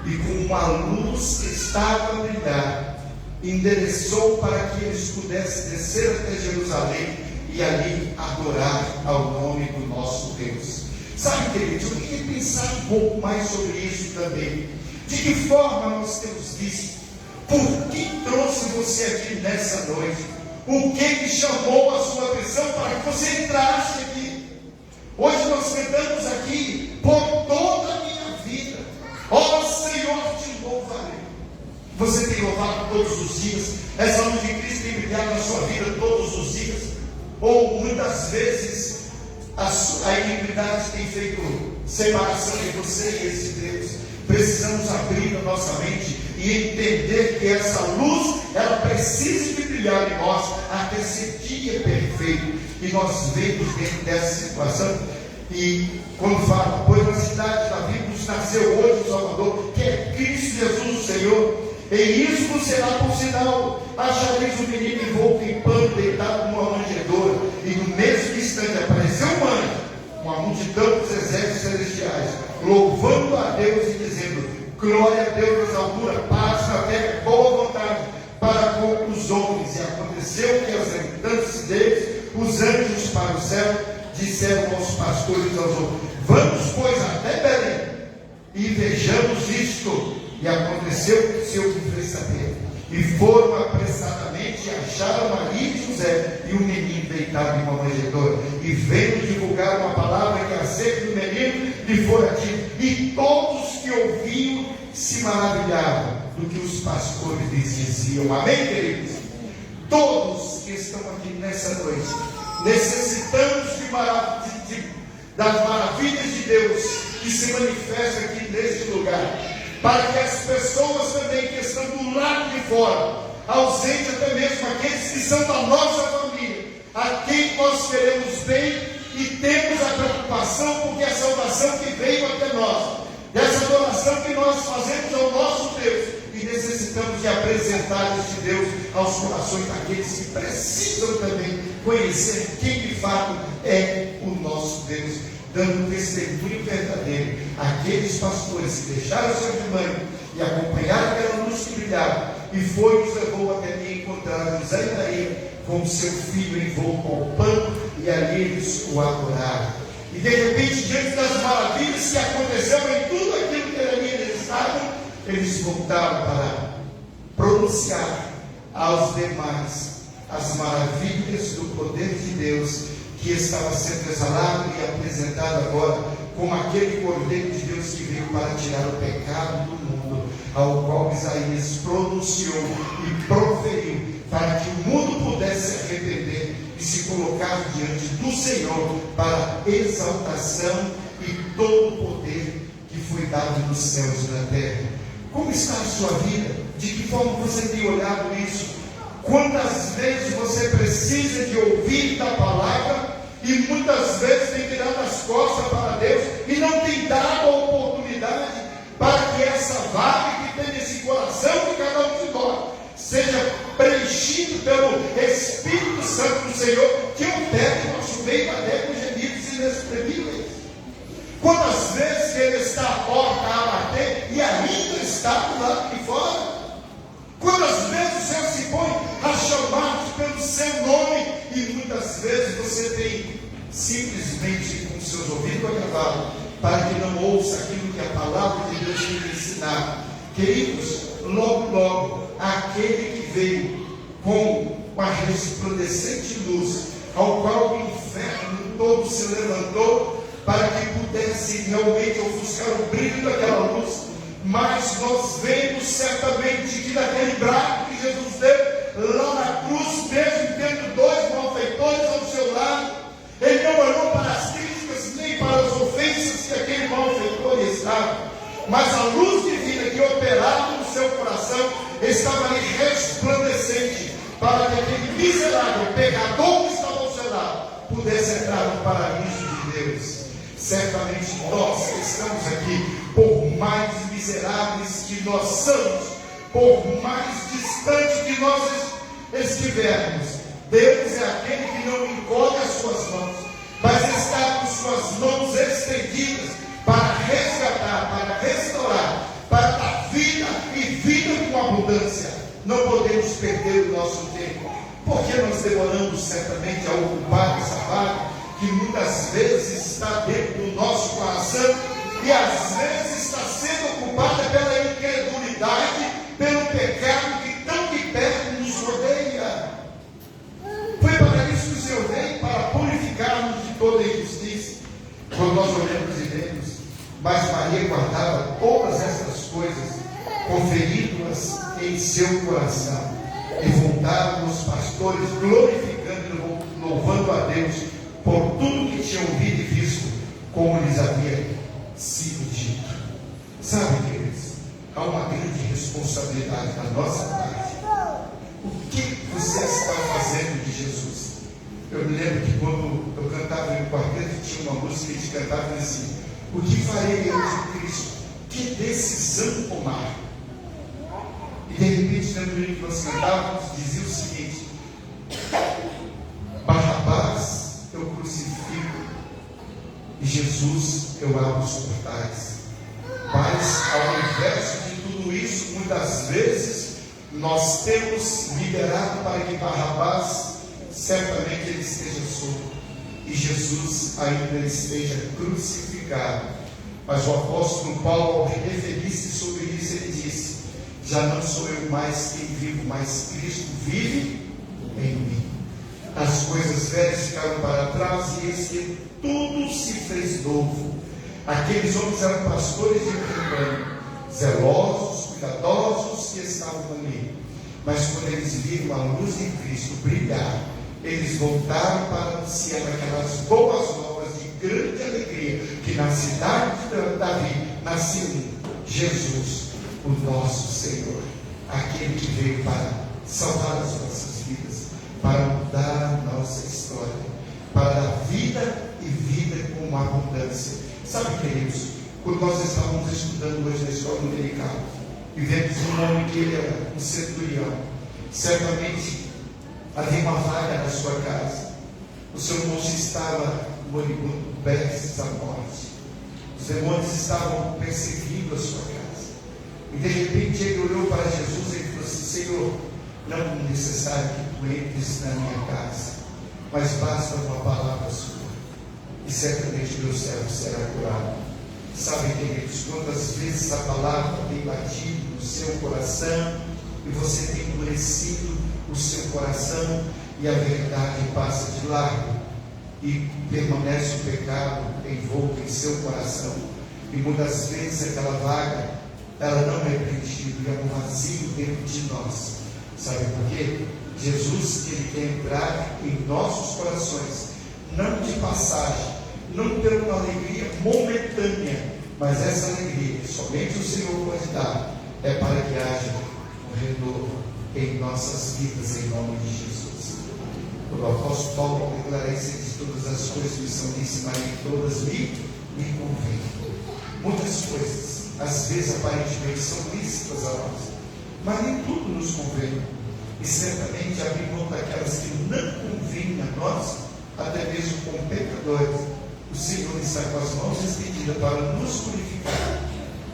e com uma luz que estava a brilhar, endereçou para que eles pudessem descer até Jerusalém e ali adorar ao nome do nosso Deus. Sabe, queridos, eu queria pensar um pouco mais sobre isso também. De que forma nós temos visto? Por que trouxe você aqui nessa noite? O que chamou a sua atenção para que você entrasse aqui? Hoje nós cantamos aqui, por toda a minha vida, ó Senhor, te louvarei. Você tem louvado todos os dias? Essa luz de Cristo tem brilhado na sua vida todos os dias? Ou muitas vezes a iniquidade tem feito separação entre você e esse Deus? Precisamos abrir a nossa mente e entender que essa luz, ela precisa de brilhar em nós até esse dia perfeito. E nós vemos dentro dessa situação, e quando fala, pois na cidade de Davi nos nasceu hoje o Salvador, que é Cristo Jesus o Senhor. E isso será por sinal: achareis o menino envolto em pano, deitado numa manjedoura. E no mesmo instante apareceu um anjo, uma multidão dos exércitos celestiais, louvando a Deus e dizendo: glória a Deus nas alturas, paz na terra, boa vontade para com os homens. E aconteceu que, ausentando-se deles, os anjos para o céu disseram aos pastores e aos outros: vamos, pois, até Belém e vejamos isto. E aconteceu que o Senhor fez saber. E foram apressadamente e acharam Maria e José e o menino deitado em uma manjedoura. E veio divulgar uma palavra que acerca do menino lhe fora dito. E todos que ouviam se maravilhavam do que os pastores lhes diziam. Amém, queridos? Todos que estão aqui nessa noite necessitamos das maravilhas de Deus que se manifestam aqui neste lugar, para que as pessoas também que estão do lado de fora, ausentes até mesmo aqueles que são da nossa família, a quem nós queremos bem e temos a preocupação, porque a salvação que veio até nós, dessa adoração que nós fazemos ao nosso Deus, e necessitamos de apresentar este Deus aos corações daqueles que precisam também conhecer quem de fato é o nosso Deus, dando testemunho verdadeiro àqueles pastores que deixaram seu rebanho e acompanharam aquela luz que brilhava, e foi e os levou até mim, encontraram José e Maria com seu filho envolto ao pano, e ali eles o adoraram. E de repente, diante das maravilhas que aconteceram em tudo aquilo que ali eles estavam, eles voltaram para pronunciar aos demais as maravilhas do poder de Deus, que estava sendo exalado e apresentado agora como aquele Cordeiro de Deus que veio para tirar o pecado do mundo, ao qual Isaías pronunciou e proferiu, para que o mundo pudesse ser colocado diante do Senhor para exaltação e todo o poder que foi dado nos céus e na terra. Como está a sua vida? De que forma você tem olhado isso? Quantas vezes você precisa de ouvir da palavra e muitas vezes tem virado as costas para Deus e não tem dado a oportunidade para que essa vaga que tem nesse coração de cada um de nós seja preenchido pelo Espírito Santo do Senhor, que opera em nosso meio até com gemidos inexprimíveis. Quantas vezes Ele está à porta a bater e ainda está do lado de fora? Quantas vezes o Senhor se põe a chamar pelo seu nome e muitas vezes você tem simplesmente com seus ouvidos agravados para que não ouça aquilo que a palavra de Deus tem que ensinar. Queridos, logo, aquele que veio com uma resplandecente luz, ao qual o inferno todo se levantou para que pudesse realmente ofuscar o brilho daquela luz. Mas nós vemos certamente que naquele braço que Jesus deu lá na cruz, mesmo tendo dois malfeitores ao seu lado, Ele não olhou para as críticas nem para as ofensas que aquele malfeitor estava, mas a luz divina que operava no seu coração estava ali resplandecente, para que aquele miserável pecador que estava ao seu lado pudesse entrar no paraíso de Deus. Certamente nós que estamos aqui, por mais miseráveis que nós somos, por mais distante que nós estivermos, Deus é aquele que não encolhe as suas mãos, mas está com suas mãos estendidas para resgatar, para restaurar, para dar vida e vida com abundância. Não podemos perder o nosso tempo, porque nós demoramos certamente a ocupar essa vaga que muitas vezes está dentro do nosso coração e às vezes está sendo ocupada pela incredulidade, pelo pecado que tão de perto nos rodeia. Foi para isso que o Senhor veio, para purificar-nos de toda injustiça. Quando nós olhamos e vemos, mas Maria guardava todas essas coisas, conferindo-as em seu coração, e voltaram os pastores glorificando e louvando a Deus por tudo que tinham ouvido e visto, como lhes havia sido dito. Sabe, queridos, há uma grande responsabilidade da nossa parte. O que você está fazendo de Jesus? Eu me lembro que quando eu cantava em quarteto, tinha uma música que a gente cantava assim: o que farei eu de Cristo? Que decisão tomar? E de repente, lembro que nós cantávamos, dizia o seguinte: Barrabás eu crucifico e Jesus eu abro os portais. Mas ao invés de tudo isso, muitas vezes nós temos liberado para que Barrabás certamente ele esteja solto e Jesus ainda esteja crucificado. Mas o apóstolo Paulo, ao referir-se sobre isso, ele disse: já não sou eu mais quem vivo, mas Cristo vive em mim. As coisas velhas ficaram para trás e eis que tudo se fez novo. Aqueles homens eram pastores de rebanho, zelosos, cuidadosos que estavam ali. Mas quando eles viram a luz de Cristo brilhar, eles voltaram para anunciar aquelas boas novas de grande alegria, que na cidade de Davi nasceu Jesus, o nosso Senhor, aquele que veio para salvar as nossas vidas, para mudar a nossa história, para dar vida e vida com abundância. Sabe, queridos, quando nós estávamos estudando hoje na escola dominical, e vemos um homem que ele era um centurião, certamente havia uma vaga na sua casa, o seu moço estava moribundo, prestes à morte, os demônios estavam perseguindo a sua casa, e de repente ele olhou para Jesus e falou assim: Senhor, não é necessário que tu entres na minha casa, mas basta uma palavra sua, e certamente meu servo será curado. Sabe, queridos, quantas vezes a palavra tem batido no seu coração e você tem endurecido o seu coração e a verdade passa de largo e permanece o pecado envolto em seu coração, e muitas vezes aquela vaga ela não é preenchida e é um vazio dentro de nós. Sabe por quê? Jesus, Ele quer entrar em nossos corações, não de passagem, não ter uma alegria momentânea, mas essa alegria que somente o Senhor pode dar, é para que haja um renovo em nossas vidas, em nome de Jesus. O apóstolo Paulo declara isso: diz, todas as coisas me são lícitas, mas nem todas me convêm. Muitas coisas, às vezes aparentemente, são lícitas a nós, mas nem tudo nos convém. E certamente abrir mão daquelas que não convêm a nós, até mesmo como pecadores, o Senhor está com as mãos estendidas para nos purificar.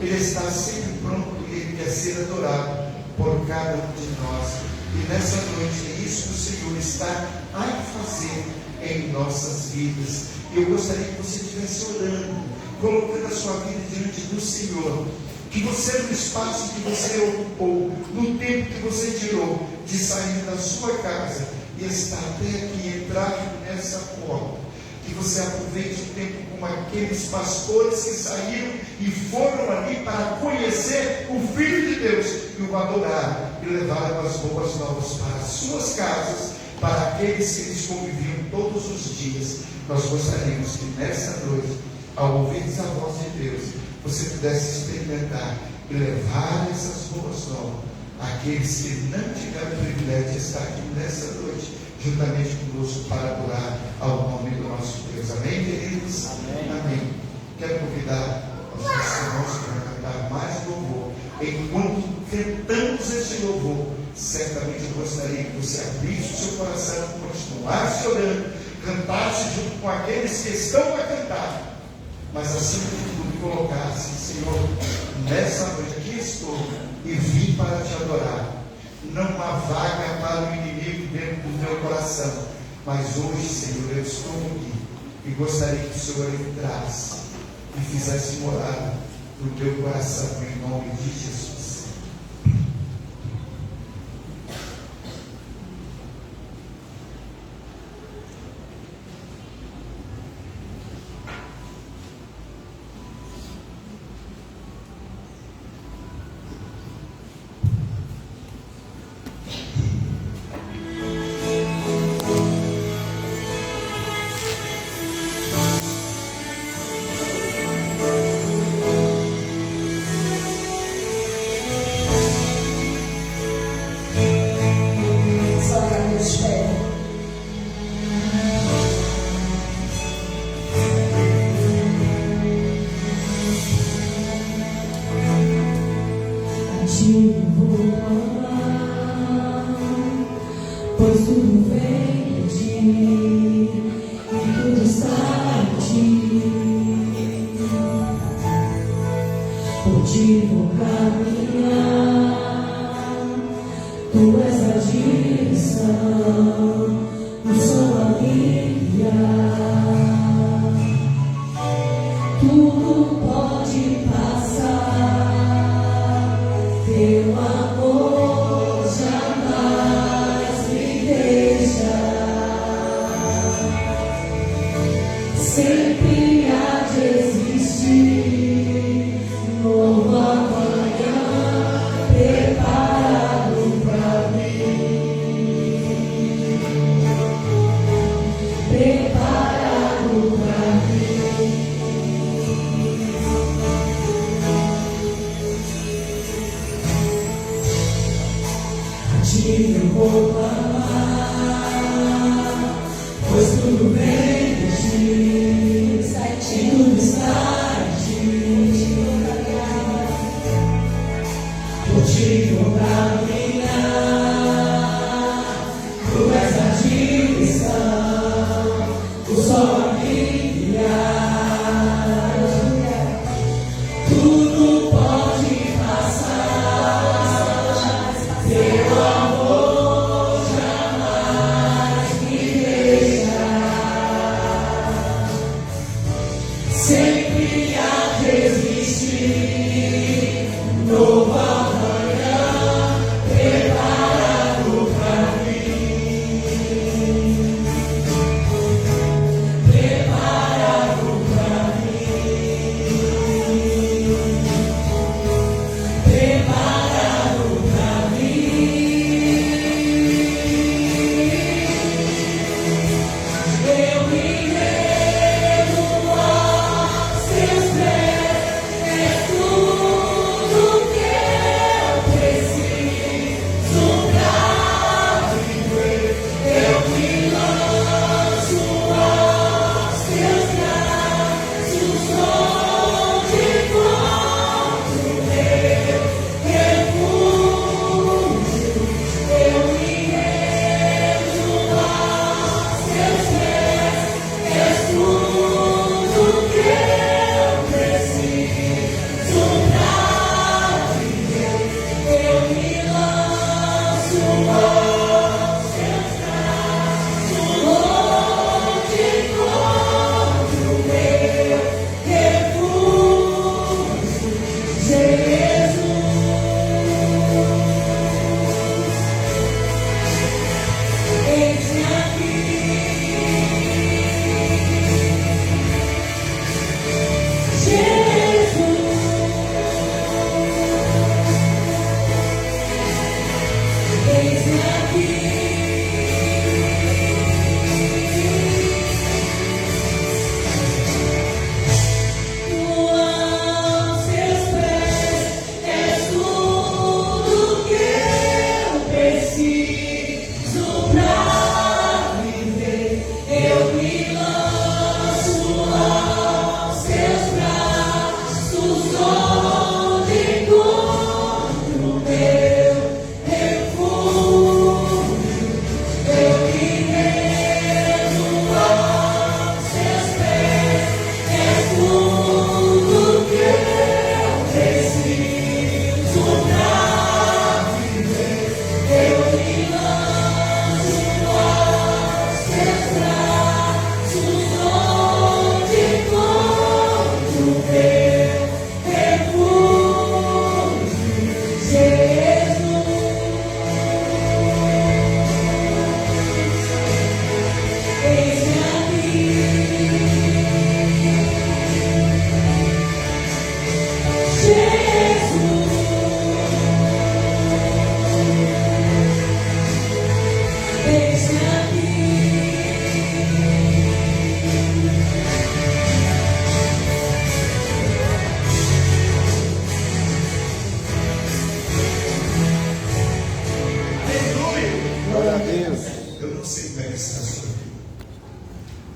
Ele está sempre pronto e Ele quer ser adorado por cada um de nós. E nessa noite é isso que o Senhor está a fazer em nossas vidas. E eu gostaria que você estivesse orando, colocando a sua vida diante do Senhor. Que você, no espaço que você ocupou, no tempo que você tirou de sair da sua casa e estar até aqui, entrar nessa porta, que você aproveite o tempo como aqueles pastores que saíram e foram ali para conhecer o Filho de Deus e o adorar, e levaram as boas novas para as suas casas, para aqueles que eles conviviam todos os dias. Nós gostaríamos que nessa noite, ao ouvir a voz de Deus, você pudesse experimentar e levar essas boas novas àqueles que não tiveram o privilégio de estar aqui nessa noite, juntamente conosco, para adorar ao nome do nosso Deus. Amém, queridos? Amém. Amém. Quero convidar os nossos irmãos para cantar mais louvor. Enquanto cantamos esse louvor, certamente eu gostaria que você abrisse o seu coração, continuasse orando, cantasse junto com aqueles que estão a cantar, mas acima de tudo colocasse: Senhor, nessa noite aqui estou e vim para te adorar. Não há vaga para o inimigo dentro do teu coração, mas hoje, Senhor, eu estou aqui e gostaria que o Senhor entrasse e fizesse morada no teu coração, em nome de Jesus. Sempre a resistir, novo amanhã.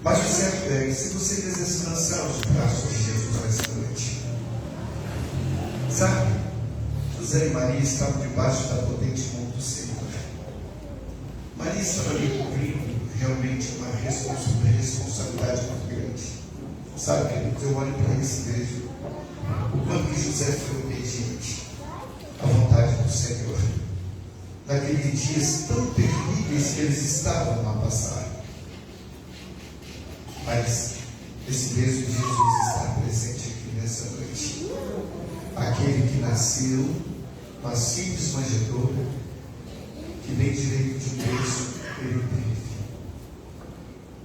Mas o certo é, se você deseja lançar os braços de Jesus nesta noite, sabe, José e Maria estavam debaixo da potente mão do Senhor. Maria estava ali cumprindo realmente uma responsabilidade muito grande. Sabe, queridos, eu olho para isso e vejo o quanto que José foi obediente à vontade do Senhor. Naqueles dias tão terríveis que eles estavam a passar. Mas esse mesmo Jesus está presente aqui nessa noite. Aquele que nasceu uma simples manjedoura, que nem direito de berço ele teve.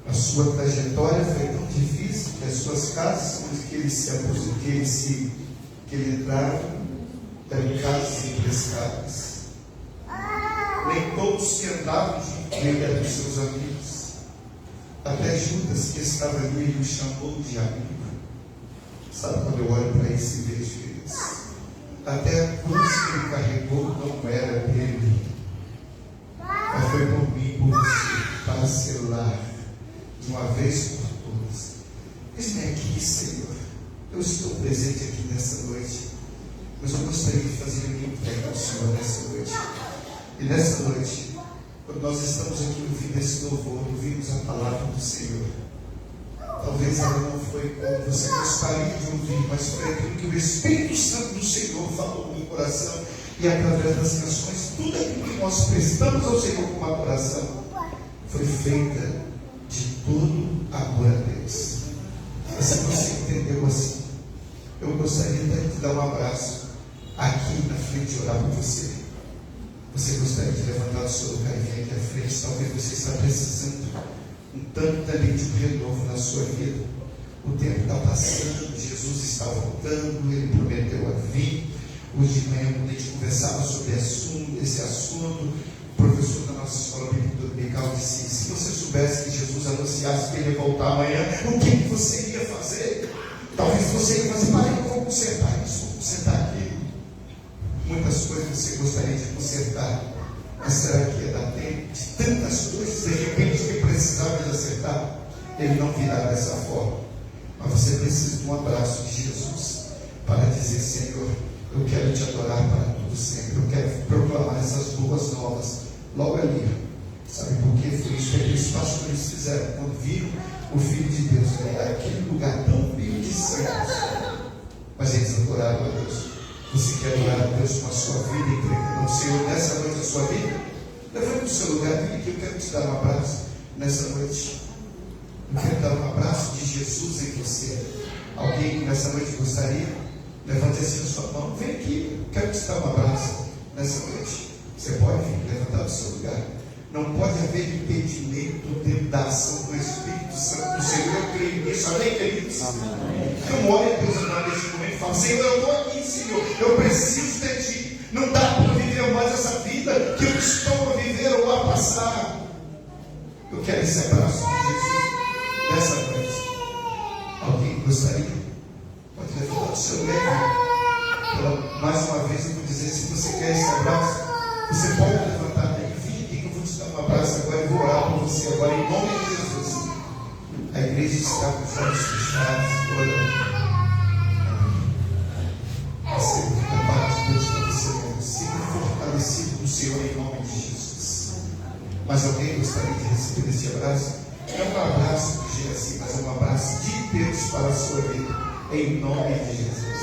A sua trajetória foi tão difícil que as suas casas que ele entrava eram casas emprestadas. Nem todos que andavam junto dele eram seus amigos. Até Judas, que estava ali, ele o chamou de amigo. Sabe quando eu olho para isso e vejo isso? Até a cruz que ele carregou não era dele, mas foi por mim e por você, para selar de uma vez por todas. Eis-me aqui, Senhor. Eu estou presente aqui nessa noite, mas eu gostaria de fazer a minha entrega ao Senhor nessa noite. E nessa noite, quando nós estamos aqui ouvindo esse louvor, ouvimos a palavra do Senhor. Talvez ela não foi como você gostaria de ouvir, mas foi aquilo que o Espírito Santo do Senhor falou no meu coração. E através das canções, tudo aquilo que nós prestamos ao Senhor com uma oração foi feita de todo amor a Deus. Se você entendeu assim, eu gostaria de te dar um abraço aqui na frente e orar por você. Você gostaria de levantar o seu lugar e vir aqui à frente? Talvez você está precisando um tanto também de um renovo na sua vida. O tempo está passando, Jesus está voltando, Ele prometeu a vir. Hoje de manhã, quando a gente conversava sobre esse assunto, o professor da nossa escola bíblica dominical disse: se você soubesse que Jesus anunciasse que Ele ia voltar amanhã, o que você ia fazer? Talvez você ia fazer: pai, eu vou consertar isso, vou consertar aquilo. Muitas coisas você gostaria de consertar, mas será que ia dar tempo de tantas coisas de repente que precisava de acertar? Ele não virá dessa forma, mas você precisa de um abraço de Jesus para dizer: Senhor, eu quero te adorar para tudo sempre, eu quero proclamar essas boas novas logo ali. Sabe por quê? Foi isso que aqueles pastores fizeram quando viram o Filho de Deus naquele lugar tão humilde e santo, mas eles adoraram a Deus. Você quer adorar a Deus com a sua vida, entregando ao Senhor nessa noite a sua vida? Levante o seu lugar, vem aqui, eu quero te dar um abraço nessa noite. Eu quero dar um abraço de Jesus em você. Alguém nessa noite gostaria? Levante assim a sua mão, vem aqui, eu quero te dar um abraço nessa noite. Você pode vir levantar o seu lugar. Não pode haver impedimento dentro da ação do Espírito Santo do Senhor. Eu creio nisso, amém, queridos? Amém. Eu oro a Deus agora nesse momento e falo: Senhor, eu estou aqui, Senhor, eu preciso de Ti. Não dá para viver mais essa vida que eu estou a viver ou a passar. quer esse abraço de Jesus nessa noite? Alguém gostaria? Pode levantar o seu leve. Mais uma vez eu vou dizer, se você quer esse abraço, você pode levantar daí. Vem aqui que eu vou te dar um abraço agora e vou orar por você agora em nome de Jesus. A igreja está com os olhos fechados, orando. Você fica parte de Deus para você mesmo. Siga fortalecido no Senhor em nome de Jesus. Mas alguém gostaria de receber esse abraço? Não é um abraço do dia assim, mas é um abraço de Deus para a sua vida, em nome de Jesus.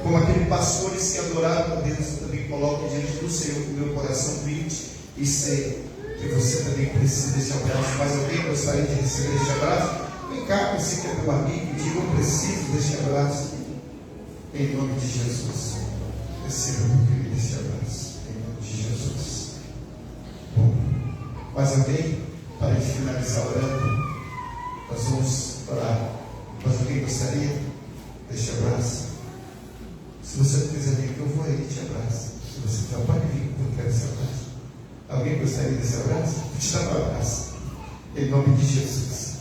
Como aquele pastores que adoraram a Deus, eu também coloco diante do Senhor o meu coração humilde e sei que você também precisa desse abraço. Mas alguém gostaria de receber esse abraço? Vem cá, você que é meu amigo, diga: eu preciso desse abraço, em nome de Jesus. Receba, meu querido, esse abraço, em nome de Jesus. Bom, mas alguém, para finalizar orando, nós vamos orar. Mas alguém gostaria desse abraço? Se você não quiser vir, eu vou aí te abraço. Se você não pode vir, eu quero esse abraço. Alguém gostaria desse abraço? Vou te dar um abraço, em nome de Jesus.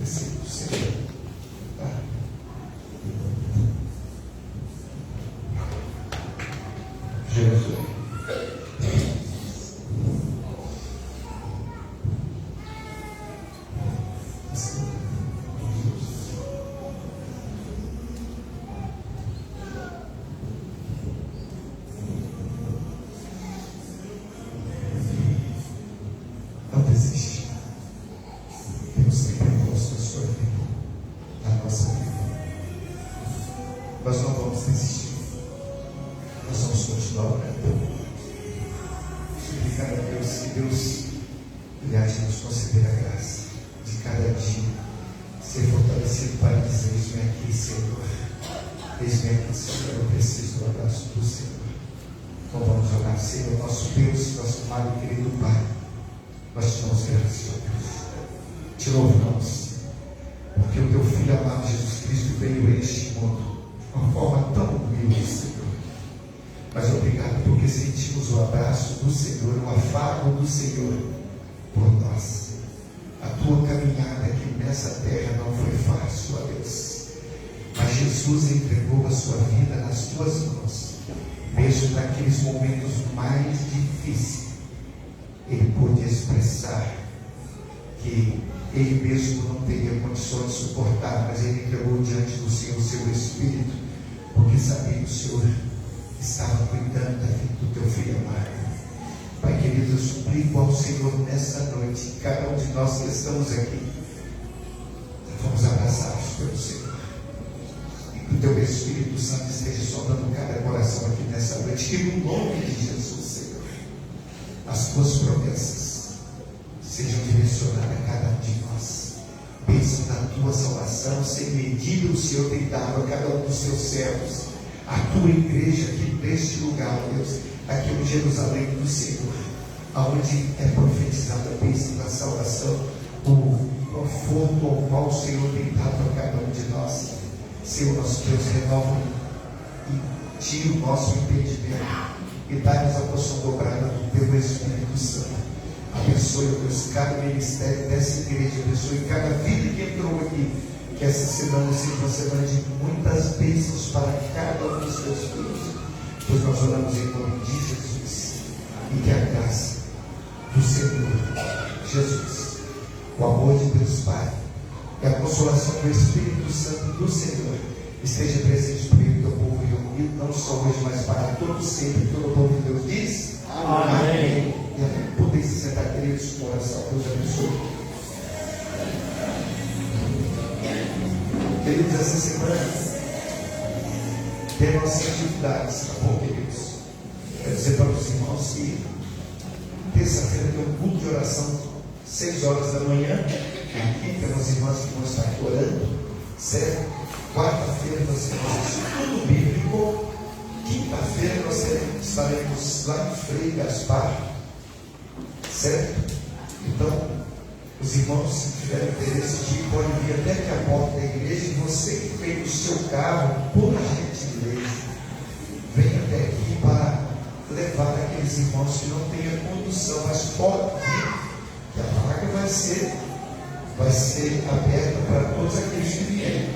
Receba o Senhor. Jesus. Não desiste. Deus tem propósito na sua vida, na nossa vida. Nós não vamos desistir. Nós vamos continuar orando. Suplicar a Deus que Deus lhe há de nos conceder a graça de cada dia ser fortalecido para dizer: eis-me aqui, Senhor. Eis-me aqui, Senhor. Eu preciso do abraço do Senhor. Então vamos orar. Senhor, nosso Deus, nosso amado e querido Pai, nós te damos graças, ó Deus. Te louvamos, porque o teu Filho amado Jesus Cristo veio a este mundo de uma forma tão humilde, Senhor. Mas obrigado porque sentimos o abraço do Senhor, o afago do Senhor por nós. A tua caminhada aqui nessa terra não foi fácil, ó Deus. Mas Jesus entregou a sua vida nas tuas mãos. Mesmo naqueles momentos mais difíceis, Ele pôde expressar que Ele mesmo não teria condições de suportar, mas Ele entregou diante do Senhor o seu Espírito, porque sabia que o Senhor estava cuidando da vida do teu filho amado. Pai querido, eu suplico ao Senhor nessa noite, cada um de nós que estamos aqui, vamos abraçados pelo Senhor. E que o teu Espírito Santo esteja sondando cada coração aqui nessa noite, que no nome de Jesus, Senhor, as tuas promessas sejam direcionadas a cada um de nós. Pensa na tua salvação, sem medida o Senhor tem dado a cada um dos seus servos, a tua igreja aqui neste lugar, Deus, aqui em Jerusalém do Senhor, aonde é profetizada a bênção da salvação, o conforto ao qual o Senhor tem dado a cada um de nós. Senhor, nosso Deus, renova e tira o nosso impedimento e dá-nos a porção dobrada do teu Espírito Santo. Abençoe, Deus, cada ministério dessa igreja, abençoe cada vida que entrou aqui. Que essa semana seja uma semana de muitas bênçãos para cada um dos teus filhos. Pois nós oramos em nome de Jesus. E que a graça do Senhor Jesus, o amor de Deus Pai e a consolação do Espírito Santo do Senhor esteja presente no meio do teu povo reunido, não só hoje, mas para todos sempre. Todo o povo de Deus diz: amém. E amém. Podem se sentar, queridos, com oração. Deus abençoe. Queridos, essa semana tem nossas atividades, tá bom, queridos? Quero dizer para os irmãos que terça-feira tem um culto de oração, 6 horas da manhã. Aqui temos irmãs que vão estar aqui orando, certo? Quarta-feira nós temos estudo bíblico. Quinta-feira nós estaremos lá em Frei Gaspar, certo? Então, os irmãos, se tiverem interesse de ir, podem vir até aqui a porta da igreja. E você que vem no seu carro, por gentileza, venha até aqui para levar aqueles irmãos que não têm a condução, mas podem vir, que a vaga vai ser aberta para todos aqueles que vierem.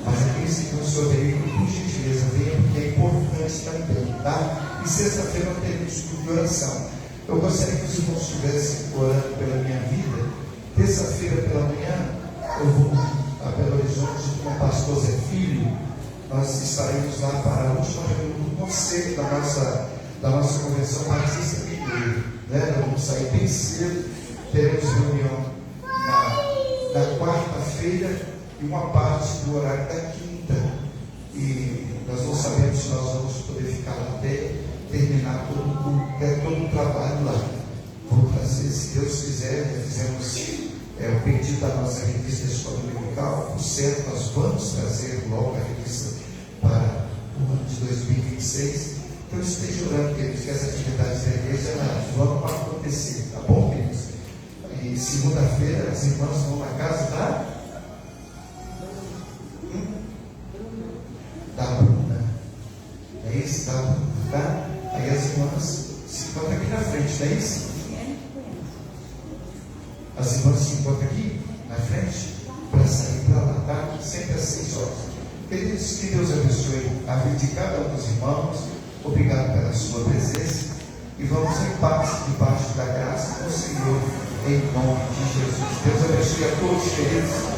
Mas aqueles que não se odeiam, por gentileza, venham, porque é importante também, tá? E sexta-feira não teremos estudo de oração. Eu gostaria que os irmãos estivessem orando pela minha vida. Terça-feira pela manhã, eu vou a Belo Horizonte com o pastor Zé Filho. Nós estaremos lá para a última reunião do conselho da nossa convenção batista mineira. Né? Nós vamos sair bem cedo, teremos reunião na quarta-feira e uma parte do horário da quinta. E nós não sabemos se nós vamos poder ficar lá até terminar todo o trabalho lá. Vamos fazer, se Deus quiser, fizemos o pedido da nossa revista Escola Dominical. Por certo, nós vamos trazer logo a revista para o ano de 2026. Então esteja orando, queridos, que as atividades da igreja vão acontecer, tá bom, queridos? E segunda-feira as irmãs vão na casa da Bruna. É isso, da Bruna, tá? Aí as irmãs se encontram aqui na frente, não é isso? As irmãs se encontram aqui na frente para sair para lá, tá? Sempre às 6 horas. Queridos, que Deus abençoe a vida de cada um dos irmãos. Obrigado pela sua presença. E vamos em paz, debaixo da graça do Senhor, em nome de Jesus. Deus abençoe a todos, queridos.